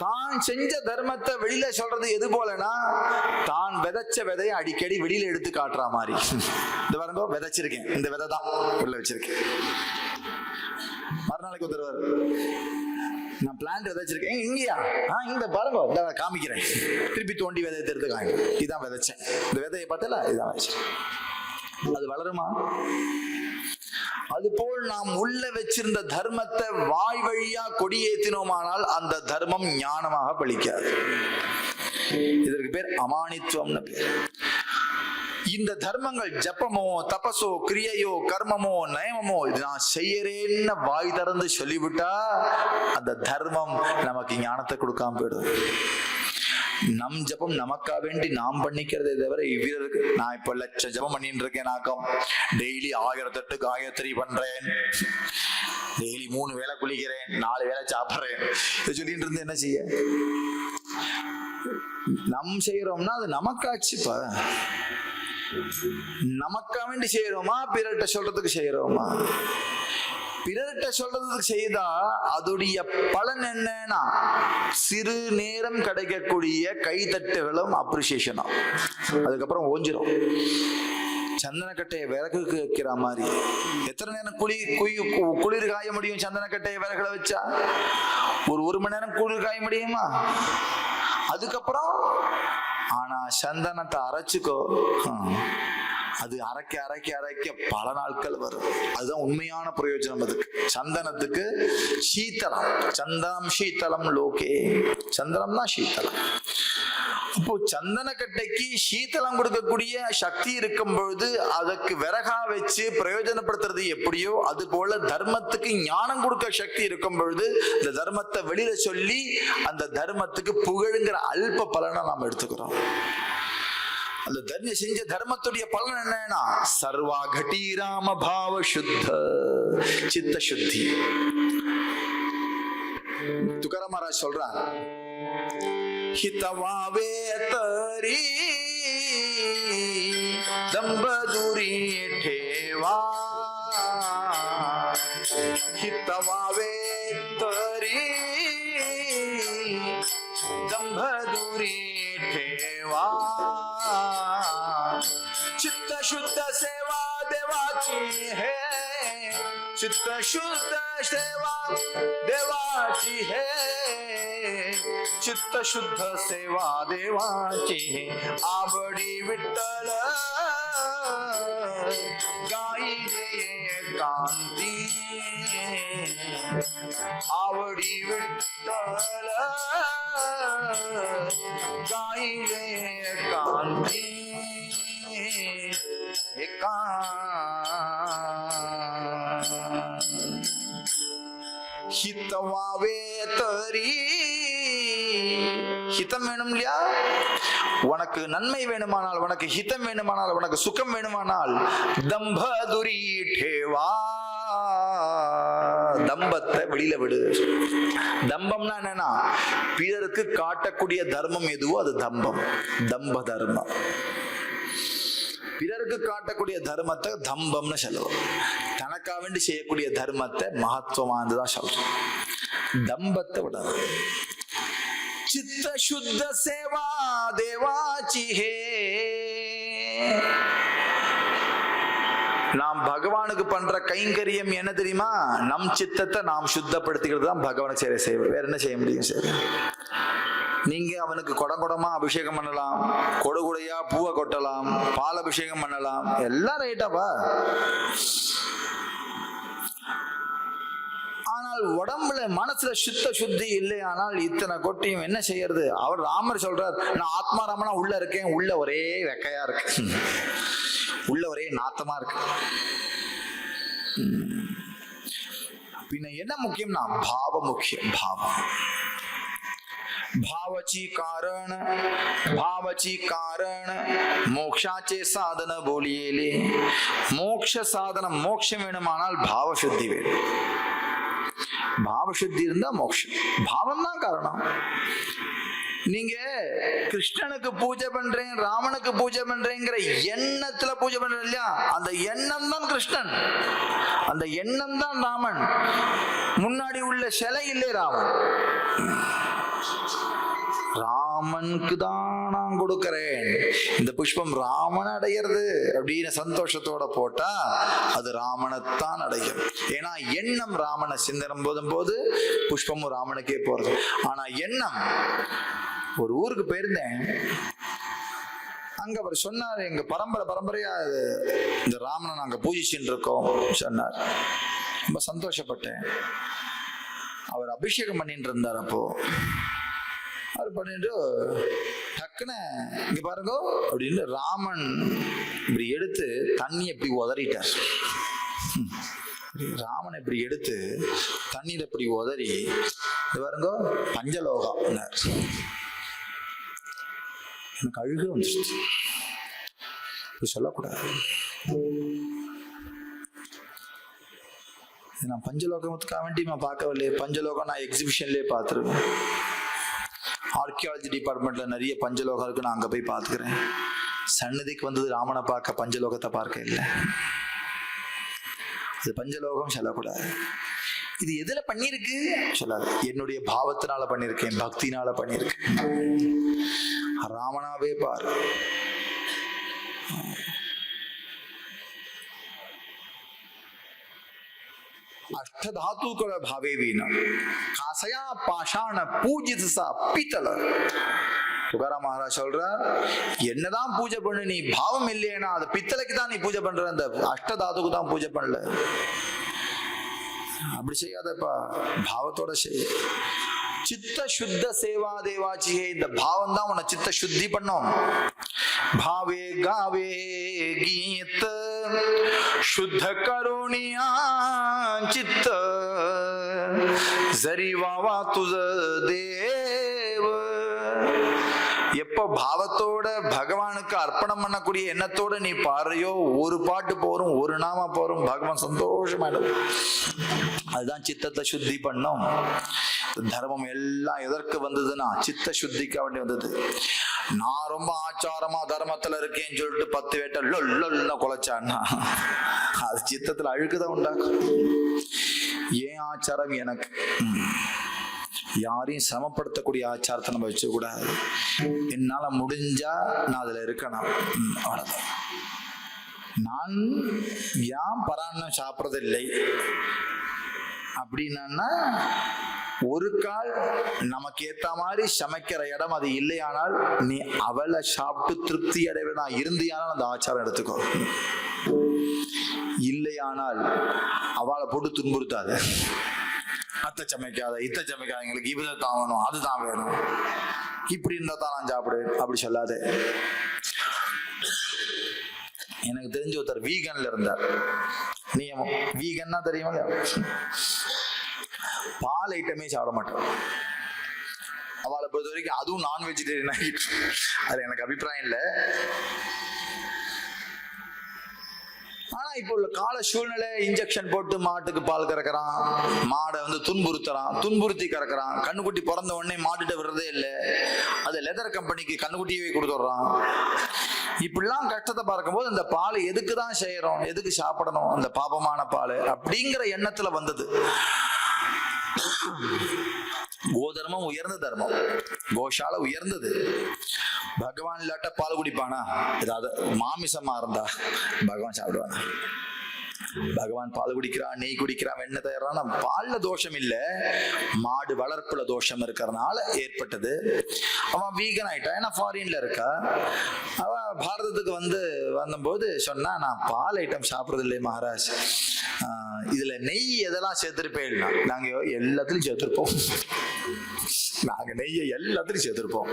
தான் செஞ்ச தர்மத்தை வெளியில சொல்றது எது போலனா, தான் விதைச்ச விதையை அடிக்கடி வெளியில எடுத்து காட்டுற மாதிரி. இந்த பாருங்க, விதைச்சிருக்கேன், இந்த விதை தான் உள்ள வச்சிருக்கேன். மறுநாளைக்கு வந்துருவாரு, நான் பிளான்ட் விதைச்சிருக்கேன், இங்கயா? இந்த பாருங்க, இந்த காமிக்கிறேன். திருப்பி தோண்டி விதையை எடுத்துக்காங்க, இதான் விதைச்சேன், இந்த விதையை பார்த்தல இதான் வச்சேன். அது வளருமா? அதுபோல் நாம் உள்ள வச்சிருந்த தர்மத்தை வாய் வழியா கொடியேற்றினோமானால் அந்த தர்மம் ஞானமாக பலிக்காது. இதற்கு பேர் அமானித்துவம்னு பேர். இந்த தர்மங்கள் ஜபமோ தபசோ கிரியையோ கர்மமோ நயமமோ இது நான் செய்யறேன்னு வாய் திறந்து சொல்லிவிட்டா அந்த தர்மம் நமக்கு ஞானத்தை கொடுக்காம போயிடும். நம் ஜபம் நமக்கா வேண்டி நாம் பண்ணிக்கிறதே தவிர இவ்விதருக்கு நான் இப்ப லட்சம் ஜபம் பண்ணிட்டு இருக்கேன், நாக்கம் டெய்லி 1008 காயத்ரி பண்றேன், டெய்லி 3 வேளை குளிக்கிறேன், 4 வேளை சாப்பிடுறேன், இதை சொல்லிட்டு இருந்து என்ன செய்ய? நம் செய்யறோம்னா அது நமக்காச்சுப்பா. நமக்கா வேண்டி செய்யறோமா, பிறர்கிட்ட சொல்றதுக்கு செய்யறோமா? பிறர்கிட்ட சொல்றதுக்கு செய்தா அதோடைய பலன் என்னன்னா சிறு நேரம் கிடைக்கக்கூடிய கைத்தட்டுகளும் அப்ரிசியேஷனும் அதுக்கப்புறம் ஓஞ்சிரும். சந்தனக்கட்டையை விறகுக்கு வைக்கிற மாதிரி எத்தனை நேரம் குளிர் காய முடியும்? சந்தனக்கட்டையை விறகுல வச்சா ஒரு மணி நேரம் குளிர் காய முடியுமா? அதுக்கப்புறம் ஆனா சந்தனத்தை அரைச்சுக்கோ, அது அரைக்க அரைக்க அரைக்க பல நாட்கள் வரும். அதுதான் உண்மையான பிரயோஜனம். அதுக்கு சந்தனத்துக்கு சீத்தலம், சந்தனம் சீத்தலம் லோகே, சந்தனம் தான் சீத்தலம். அப்போ சந்தனக்கட்டைக்கு சீத்தலம் கொடுக்கக்கூடிய சக்தி இருக்கும் பொழுது அதுக்கு விறகா வச்சு பிரயோஜனப்படுத்துறது எப்படியோ அது போல தர்மத்துக்கு ஞானம் கொடுக்க சக்தி இருக்கும் பொழுது இந்த தர்மத்தை வெளியில சொல்லி அந்த தர்மத்துக்கு புகழுங்கிற அல்ப பலனை நாம் எடுத்துக்கிறோம். அந்த தர்மம் செஞ்ச தர்மத்துடைய பலன் என்னன்னா சர்வா கட்டி ராம பாவ சுத்த சித்த சுத்தி. துக்காராம் மகாராஜ் சொல்றார், हितवावे तरी दंबदुरी ठेवा, हितवावे तरी दंबदुरी ठेवा, चित्त शुद्ध सेवा देवाची है, चित्त शुद्ध सेवा देवाची हे, चित्त शुद्ध सेवा देवाची हे, आवडी विठ्ठल गाईले एकांती, आवडी विठ्ठल गाईले एकांती, ஹிதவாவே தரி, ஹிதம் வேணும் இல்லையா? உனக்கு நன்மை வேணுமானால், உனக்கு ஹிதம் வேணுமானால், உனக்கு சுகம் வேணுமானால் தம்பதுரி டேவா, தம்பத்தை வெளியில விடு. தம்பம்னா என்னன்னா, பிறருக்கு காட்டக்கூடிய தர்மம் எதுவோ அது தம்பம், தம்ப தர்மம். பிறருக்கு காட்டக்கூடிய தர்மத்தை தம்பம்னு சொல்லுவோம். தனக்கா வேண்டி செய்யக்கூடிய தர்மத்தை மகத்துவமானதுதான் சொல்றோம். தம்பத்தை விடாது. சித்த சுத்த சேவா தேவாச்சி ஹே, நாம் பகவானுக்கு பண்ற கைங்கரியம் என்ன தெரியுமா? நம் சித்தத்தை நாம் சுத்தப்படுத்திக்கிறது தான் பகவானுக்கு செய்யற சேவை. வேற என்ன செய்ய முடியும்? சரி, நீங்க அவனுக்கு குடங்குடமா அபிஷேகம் பண்ணலாம், கொடுகுடையா பூவை கொட்டலாம், பால் அபிஷேகம் பண்ணலாம், எல்லாம் ரைட்டாப்பா. ஆனால் உடம்புல மனசுல சுத்தி இல்லை. ஆனால் இத்தனை கொட்டியும் என்ன செய்யறது? அவர் ராமர் சொல்றார், நான் ஆத்மாராமனா உள்ள இருக்கேன், உள்ள ஒரே வெக்கையா இருக்கு, உள்ள ஒரே நாத்தமா இருக்கு. பின்ன என்ன முக்கியம்னா பாவம் முக்கியம். பாவம், भावाची कारण मोक्षाचे साधन बोलियेले. मोक्ष साधन, मोक्षம் வேணுமானால் பாவசுத்தி வேணும். பாவசுத்தி இருந்தா மோட்சம். பாவம் தான் காரணம். நீங்க கிருஷ்ணனுக்கு பூஜை பண்றேன், ராமனுக்கு பூஜை பண்றேங்கிற எண்ணத்துல பூஜை பண்ற இல்லையா, அந்த எண்ணம் தான் கிருஷ்ணன், அந்த எண்ணம் தான் ராமன். முன்னாடி உள்ள சிலை இல்லை ராமன். ராமனுக்கு தான் நான் கொடுக்கிறேன், இந்த புஷ்பம் ராமன் அடையிறது அப்படின்னு சந்தோஷத்தோட போட்டா அது ராமனைத்தான் அடையும். ஏன்னா எண்ணம் ராமனை சிந்தனம் போதும் போது புஷ்பமும் ராமனுக்கே போறது. ஆனா எண்ணம், ஒரு ஊருக்கு போயிருந்தேன், அங்க அவர் சொன்னார், எங்க பரம்பரையா இந்த ராமனை நாங்க பூஜிச்சுட்டு இருக்கோம் சொன்னார். ரொம்ப சந்தோஷப்பட்டேன். அவர் அபிஷேகம் பண்ணிட்டு இருந்தார். அப்போ அவர் பண்ணிட்டு டக்குன்னு இங்க பாருங்க அப்படின்னு ராமன் இப்படி எடுத்து தண்ணி எப்படி உதறிட்டார். ராமன் இப்படி எடுத்து தண்ணீர் எப்படி உதறி, இது பாருங்க பஞ்சலோகம். எனக்கு அழுக வந்துச்சு. சொல்லக்கூடாது. நான் பஞ்சலோகத்துக்காக வேண்டி நான் பார்க்கவில்லை. பஞ்சலோகம் நான் எக்ஸிபிஷன்லேயே பார்த்துருவேன். ஆர்கியாலஜி டிபார்ட்மெண்ட்ல நிறைய பஞ்சலோகம் இருக்கு, நான் அங்க போய் பார்த்துக்கிறேன். சன்னதிக்கு வந்தது ராமனை பார்க்க, பஞ்சலோகத்தை பார்க்க இல்லை. இது பஞ்சலோகம் சொல்லக்கூடாது. இது எதுல பண்ணிருக்கு சொல்லாது. என்னுடைய பாவத்தினால பண்ணிருக்கேன், பக்தினால பண்ணிருக்கேன். ராமனாவே பாரு. अष्टधातुकर भावे वीण कासया पाषाण पूजित सा पीतल. துகாராம் மகாராஜ் சொல்றார், என்னதான் பூஜை பண்ணு, நீ பாவம் இல்லையேனா அது பித்தளைக்கு தான் நீ பூஜை பண்ற, அந்த அஷ்டதாதுக்கு தான் பூஜை பண்ணல. அப்படி செய்யாதப்பா, பாவத்தோட செய். சித்த சுத்த சேவா தேவாச்சி, இந்த பாவம் தான் உன்னை சித்த சுத்தி பண்ணும். भावे गावे गीत शुद्ध करुणिया चित्त जरी वावा तुझ देव. எப்போ பாவத்தோட பகவானுக்கு அர்ப்பணம் பண்ணக்கூடிய எண்ணத்தோட நீ பாடுறியோ, ஒரு பாட்டு போறோம், ஒரு நாம போறோம், பகவான் சந்தோஷமாயிடும். அதுதான் சித்தத்தை சுத்தி பண்ணும். தர்மம் எல்லாம் எதற்கு வந்ததுன்னா சித்த சுத்திக்க வேண்டி வந்தது. நான் ரொம்ப ஆச்சாரமா தர்மத்துல இருக்கேன்னு சொல்லிட்டு 10 வேட்டை லொல்ல குலைச்சான்னா அது சித்தத்துல அழுக்குதான் உண்டாக்கும். ஏன் ஆச்சாரம் எனக்கு? யாரையும் சமப்படுத்தக்கூடிய ஆச்சாரத்தை நம்ம வச்சுக்க கூடாது. என்னால முடிஞ்சா நான் அதுல இருக்கணும், அவ்வளவுதான். நான் ஏன் பரான்னம் சாப்பிட்றதில்லை அப்படின்னா, ஒரு கால் நமக்கு ஏத்த மாதிரி சமைக்கிற இடம் அது இல்லையானால் நீ அவளை சாப்பிட்டு திருப்தி அடைவனா இருந்தியானால் அந்த ஆச்சாரம் எடுத்துக்கோ. இல்லையானால் அவளை போட்டு துன்புறுத்தாத. அத்தை சமைக்காத, இத்தை சமைக்காத, எங்களுக்கு இவதை தான் வேணும், அதுதான் வேணும், இப்படி இருந்தா தான் நான் சாப்பிடு அப்படி சொல்லாத. எனக்கு தெரிஞ்ச ஒருத்தர் வீகன்ல இருந்தார். நியமம் வீகன்னா தெரியுமா? பால் ஐட்டமே சாப்பிட மாட்டார். அவளை பொறுத்த வரைக்கும் அதுவும் நான் வெஜிடேரியன் ஆகிட்டு. அது எனக்கு அபிப்பிராயம் இல்லை. ஆனா இப்போ உள்ள கால சூழ்நிலை இன்ஜெக்ஷன் போட்டு மாட்டுக்கு பால் கறக்கிறான், மாடை துன்புறுத்துறான், துன்புறுத்தி கறக்கிறான். கண்ணுக்குட்டி பிறந்த உடனே மாட்டுட்ட விடுறதே இல்லை, அது லெதர் கம்பெனிக்கு கண்ணுக்குட்டியவே கொடுத்துட்றான். இப்படிலாம் கஷ்டத்தை பார்க்கும்போது அந்த பால் எதுக்கு தான் செய்யறோம், எதுக்கு சாப்பிடணும், அந்த பாபமான பால் அப்படிங்கிற எண்ணத்துல வந்தது. கோதர்மம் உயர்ந்த தர்மம், கோஷால உயர்ந்தது. பகவான் இல்லாட்ட பால் குடிப்பானா? ஏதாவது மாமிசமா இருந்தா பகவான் சாப்பிடுவானா? பகவான் பால் குடிக்கிறான், நெய் குடிக்கிறான், வெண்ணெய் தயாரான பால்ல தோஷம் இல்ல, மாடு வளர்ப்புல தோஷம் இருக்கிறதுனால ஏற்பட்டது. அவன் வீகன் ஆயிட்டான். ஏன்னா ஃபாரின்ல இருக்கா. அவன் பாரதத்துக்கு வந்தபோது சொன்னா, நான் பால் ஐட்டம் சாப்பிட்றது இல்லை மகாராஜ், இதுல நெய் எதெல்லாம் சேர்த்திருப்பேன்? நாங்க எல்லாத்துலயும் சேர்த்திருப்போம், நாங்க நெய்யை எல்லாத்துலயும் சேர்த்திருப்போம்.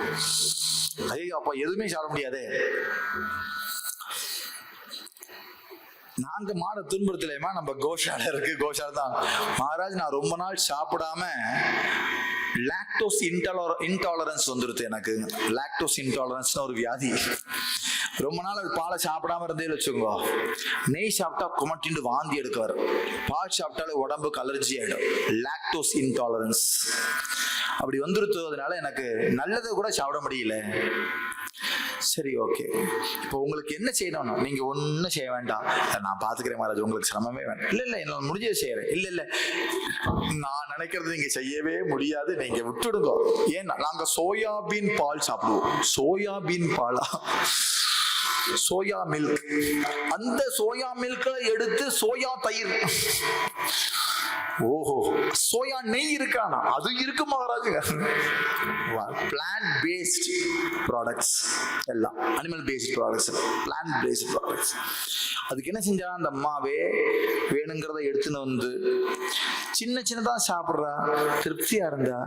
ஐயோ, அப்ப எதுவுமே சாப்பிட முடியாதே. நாங்க மாட துன்புறுத்தலையுமா, நம்ம கோஷால இருக்கு, கோஷால தான். மகாராஜ், நான் ரொம்ப நாள் சாப்பிடாம லாக்டோஸ் இன்டாலரன்ஸ் வந்துருது எனக்கு. லாக்டோஸ் இன்டாலரன்ஸ் ஒரு வியாதி. ரொம்ப நாள் அது பாலை சாப்பிடாம இருந்தே வச்சுக்கோங்க, நெய் சாப்பிட்டா குமட்டின்னு வாந்தி எடுக்குவார், பால் சாப்பிட்டாலே உடம்புக்கு அலர்ஜி ஆயிடும். லாக்டோஸ் இன்டாலரன்ஸ் அப்படி வந்துருத்ததுனால எனக்கு நல்லதை கூட சாப்பிட முடியல. சரி, ஓகே, இப்போ உங்களுக்கு என்ன செய்யணும்னா, நீங்க ஒன்னும் செய்ய வேண்டாம், நான் பாத்துக்கிறேன் மகாராஜ், உங்களுக்கு சிரமமே வேண்டாம். இல்ல இல்ல, என்னால முடிஞ்சதை செய்யறேன். இல்ல இல்ல, நான் நினைக்கிறது நீங்க செய்யவே முடியாது, நீங்க விட்டுடுங்க. ஏன்னா நாங்க சோயாபீன் பால் சாப்பிடுவோம். சோயாபீன் பாலா? Soya milk. அந்த சோயா மில்க எடுத்து சோயா தயிர். ஓஹோ, சோயா நெய் இருக்கானா? அது இருக்கு மகாராஜ். பிளான்ட் பேஸ்ட் ப்ராடக்ட்ஸ் எல்லாம், animal based products, plant based products. அதுக்கு என்ன செஞ்சா, அந்த அம்மாவே வேணுங்கிறத எடுத்துன்னு சின்ன சின்னதா சாப்பிட்றா, திருப்தியா இருந்தா.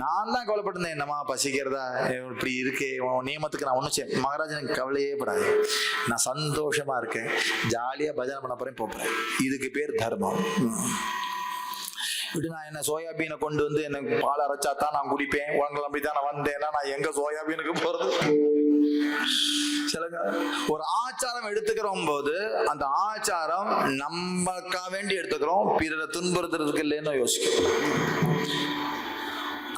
நான் தான் கவலைப்பட்டிருந்தேன், என்னம்மா பசிக்கிறதா, இப்படி இருக்கே, நியமத்துக்கு நான் ஒன்றும் செய்ய. மகாராஜ், எனக்கு கவலையே படாது, நான் சந்தோஷமா இருக்கேன், ஜாலியா பஜனை பண்ண போறேன், போறேன். இதுக்கு பேர் தர்மம். இப்படி நான் என்ன சோயாபீனை கொண்டு எனக்கு பால் அரைச்சா தான் நான் குடிப்பேன், உங்களை அப்படித்தான் நான் வந்தேன்னா நான் எங்க சோயாபீனுக்கு போறது? சொல்லுங்க. ஒரு ஆச்சாரம் எடுத்துக்கிறோம் போது அந்த ஆச்சாரம் நமக்கா வேண்டி எடுத்துக்கிறோம், பிறரை துன்புறுத்துறதுக்கு இல்லைன்னு யோசிக்கும்.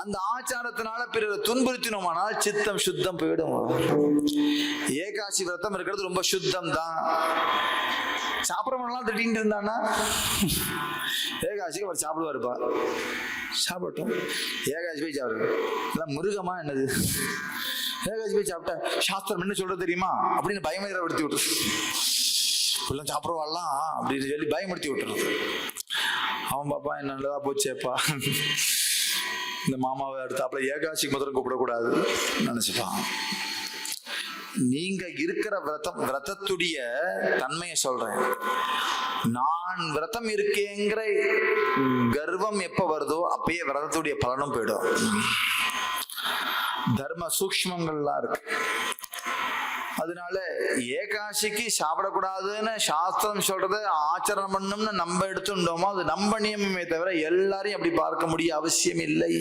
அந்த ஆச்சாரத்தினால பிறரை துன்புறுத்தினோமானால் சித்தம் சுத்தம் போயிடும். ஏகாசி விரதம் இருக்கிறது ரொம்ப சுத்தம் தான். சாப்பிட்றவங்கலாம் திட்டின்னு இருந்தான்னா ஏகாசிக்கு அவர் சாப்பிடுவாருப்பா, சாப்பிட்டோம். ஏகாசி போய் சாப்பிடுங்க, எல்லாம் மிருகமா என்னது? ஏகாசி போய் சாப்பிட்டா சாஸ்திரம் என்ன சொல்றது தெரியுமா அப்படின்னு பயமேறப்படுத்தி விட்டுரு. இப்பெல்லாம் சாப்பிடுவாள்லாம் அப்படின்னு சொல்லி பயமுறுத்தி விட்டுறது. அவன் பாப்பா என்ன நல்லதா போச்சேப்பா, இந்த மாமாவை அடுத்தாப்புல ஏகாசிக்கு முதல்ல கூப்பிடக்கூடாது நினைச்சுப்பான். நீங்க இருக்கிற விரதத்துடைய தன்மையை சொல்றேன். நான் விரதம் இருக்கேங்கிற கர்வம் எப்ப வருதோ அப்பயே விரதத்துடைய பலனும் போயிடும். தர்ம சூக்ஷ்மங்கள்லாம் இருக்கு. அதனால ஏகாசிக்கு சாப்பிடக்கூடாதுன்னு சாஸ்திரம் சொல்றது ஆச்சரணம் பண்ணணும்னு நம்ம எடுத்துட்டோமோ அது நம்ம நியமமே தவிர எல்லாரையும் அப்படி பார்க்க முடிய அவசியம் இல்லை.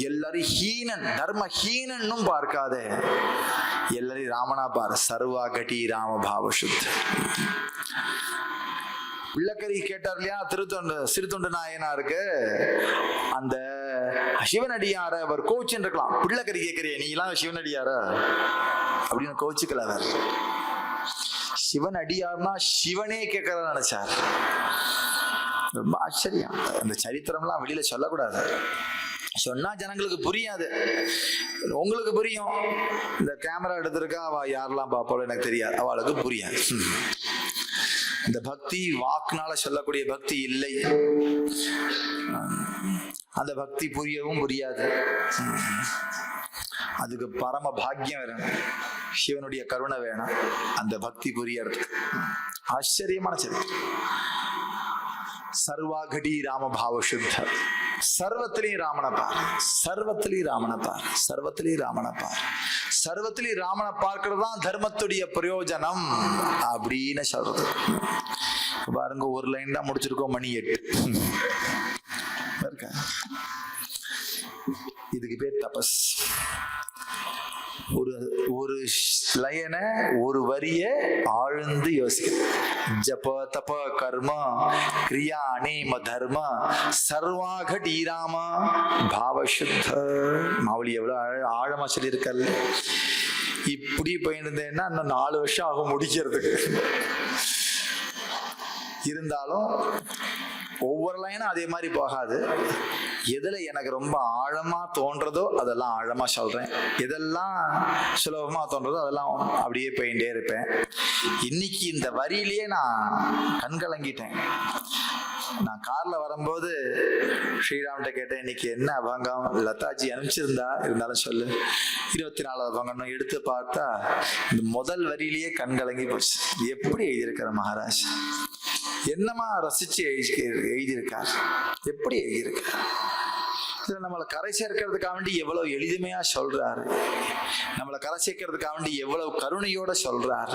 எல்லாரும் ஹீனன், தர்ம ஹீனன்னும் பார்க்காத, எல்லாரையும் ராமனா பாரு. சர்வா கட்டி ராம பாவ சுத்த. பிள்ளைக்கறி கேட்டார் இல்லையா சிறுத்தொண்டு நாயனாருக்கு, அந்த சிவனடியார அவர் கோச்சுன்னு இருக்கலாம். பிள்ளைக்கறி கேட்கறிய நீ எல்லாம் சிவனடியார அப்படின்னு கோச்சுக்கல. அவர் சிவன் அடியார்னா சிவனே கேட்கற நினைச்சார். ரொம்ப ஆச்சரியம். அந்த சரித்திரம்லாம் வெளியில சொல்லக்கூடாது. சொன்னா ஜனங்களுக்கு புரியாது, உங்களுக்கு புரியும். இந்த கேமரா எடுத்திருக்கா அவ யாரெல்லாம் பார்ப்பாளோ எனக்கு தெரியாது, அவளுக்கு புரியாது. இந்த பக்தி வாக்குனால சொல்லக்கூடிய பக்தி இல்லை, அந்த பக்தி புரியவும் புரியாது. அதுக்கு பரம பாக்கியம் வேணும், சிவனுடைய கருணை வேணும் அந்த பக்தி புரியறதுக்கு. ஆச்சரியமான சரித்திரம். சர்வாகடி ராம பாவ சுத்த, சர்வத்திலையும் ராமனை பார், சர்வத்திலையும் ராமனை பார், சர்வத்திலையும் ராமனை பார், சர்வத்திலையும் ராமனை பார்க்கிறது தான் தர்மத்துடைய பிரயோஜனம் அப்படின்னு சொல்றது. பாருங்க, ஒரு லைன் தான் முடிச்சிருக்கோம், மணி 8. இதுக்கு பேர் தபஸ். ஒரு லைனை, ஒரு வரிய ஆழ்ந்து யோசிக்க. ஜப தப கர்ம கிரியா நேம தர்ம சர்வாகடி ராம பாவசுத்த. மாவுளி எவ்வளவு ஆழமா சொல்லியிருக்கல். இப்படி போயிருந்தேன்னா இன்னும் 4 வருஷம் ஆகும் முடிக்கிறதுக்கு. இருந்தாலும் ஒவ்வொரு லைனும் அதே மாதிரி போகாது. எதுல எனக்கு ரொம்ப ஆழமா தோன்றதோ அதெல்லாம் ஆழமா சொல்றேன், எதெல்லாம் சுலபமா தோன்றதோ அதெல்லாம் அப்படியே போயிட்டே இருப்பேன். இன்னைக்கு இந்த வரியிலேயே நான் கண்கலங்கிட்டேன். நான் கார்ல வரும்போது ஸ்ரீராம்கிட்ட கேட்டேன், இன்னைக்கு என்ன அபங்கம் லதாஜி அனுப்பிச்சிருந்தா, இருந்தாலும் சொல்லு. 24வது அபங்கம் எடுத்து பார்த்தா இந்த முதல் வரியிலேயே கண்கலங்கி போச்சு. எப்படி எழுதியிருக்கிற மகாராஜ், என்னமா ரசிச்சு எழுதியிருக்கார், எப்படி எழுதியிருக்கார். நம்மளை கரை சேர்க்கிறதுக்காக வேண்டி எவ்வளவு எளிமையா சொல்றாரு, நம்மளை கரை சேர்க்கிறதுக்காக வேண்டி எவ்வளவு கருணையோட சொல்றாரு.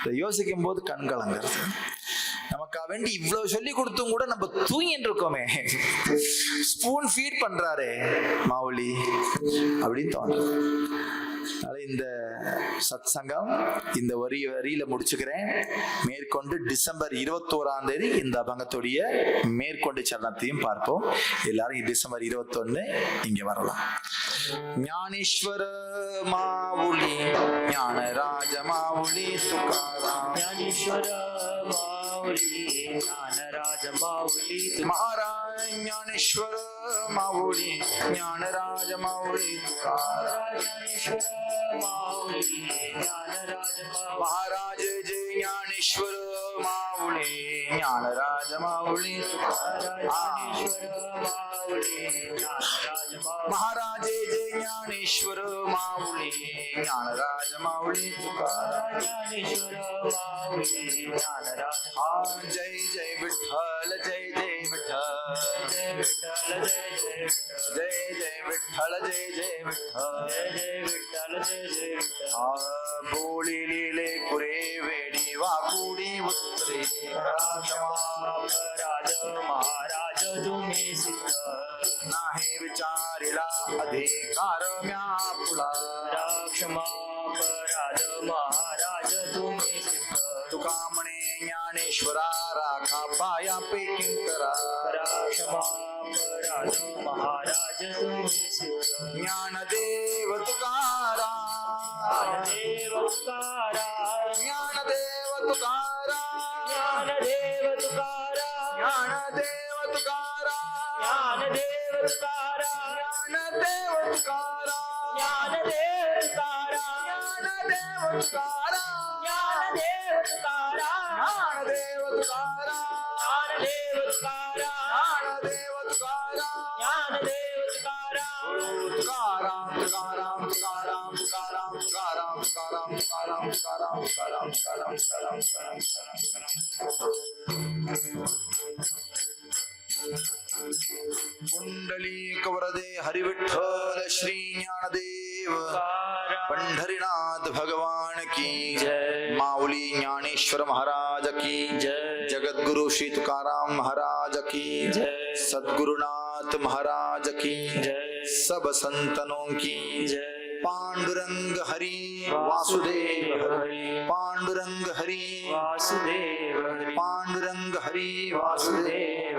இதை யோசிக்கும் போது கண் கலங்கிறது. நமக்கா வேண்டி இவ்வளவு சொல்லி கொடுத்தும் கூட நம்ம தூங்கிட்டு இருக்கோமே, ஸ்பூன் ஃபீட் பண்றாரே மாவுளி அப்படின்னு தோன்றது. இந்த சத் சங்கம் இந்த வரியில முடிச்சுக்கிறேன். மேற்கொண்டு டிசம்பர் 21ஆம் தேதி இந்த அபங்கத்துடைய மேற்கொண்டு சரணத்தையும் பார்ப்போம். எல்லாரும் டிசம்பர் 21 இங்க வரலாம். ஞானேஸ்வர மாவுளி ஞானராஜ மாவுளி துகாராம், ஞானேஸ்வர மாவுளி ஞானராஜ மாவுளி மகாராஜ ஞானேஸ்வர மாவுளி ஞானராஜ மாவுளி துகாராம், ஞானேஸ்வர மாவுளி ஞானராஜ மகாராஜ ஜெய ஞானேஸ்வர மாவுளி ஞானராஜ மாவுளி ஞானேஸ்வர மாவுளி ஞானராஜ மகாராஜே ஜெய ஞானேஸ்வர மாவுளி ஞானராஜ மாவுளி ஞானேஸ்வர மாவுளி ஞானராஜ. ஜெய ஜெய விட்டல, ஜெய ஜெய விட்டல, ஜெய விட்டல ஜெய ஜெய விட்டல, ஜெய ஜெய விட்டல, ஜெய ஜெய விட்டல, ஜெய ஜெய விட்டல ஜெய ஜெய விட்டல. போலி லீலே குரே வேடி वा कुडी उत्तरे राज महाराज तुम्ही सिद्ध नाही विचारिला अधिकार म्यापुला क्षमापराध महाराज तुम्ही सिद्ध तुका म्हणे ज्ञानेश्वरा राखा पाया पेकिंकरा क्षमापराध महाराज तुम्ही सिद्ध ज्ञानदेव तुकारा ज्ञानदेव तुकारा ज्ञानदेव तुकारा ज्ञानदेव तुकारा ज्ञानदेव तुकारा ज्ञानदेव तुकारा ज्ञानदेव तुकारा ज्ञानदेव तुकारा ज्ञानदेव तुकारा ज्ञानदेव तुकारा ज्ञानदेव तुकारा ज्ञानदेव तुकारा ज्ञानदेव तुकारा ज्ञानदेव तुकारा तुकाराम तुकाराम तुकाराम तुकाराम तुकाराम तुकाराम तुकाराम तुकाराम तुकाराम तुकाराम तुकाराम पुंडलीक वरदे हरिविठ्ठल श्री ज्ञानदेव पंढरीनाथ भगवान की जय। माऊली ज्ञानेश्वर महाराज की जय। जगद्गुरु श्री तुकाराम महाराज की जय। सद्गुरुनाथ महाराज की जय। सब संतनों की जय। पांडुरंग हरि वासुदेव हरि पांडुरंग हरि वासुदेव हरि पांडुरंग हरि वासुदेव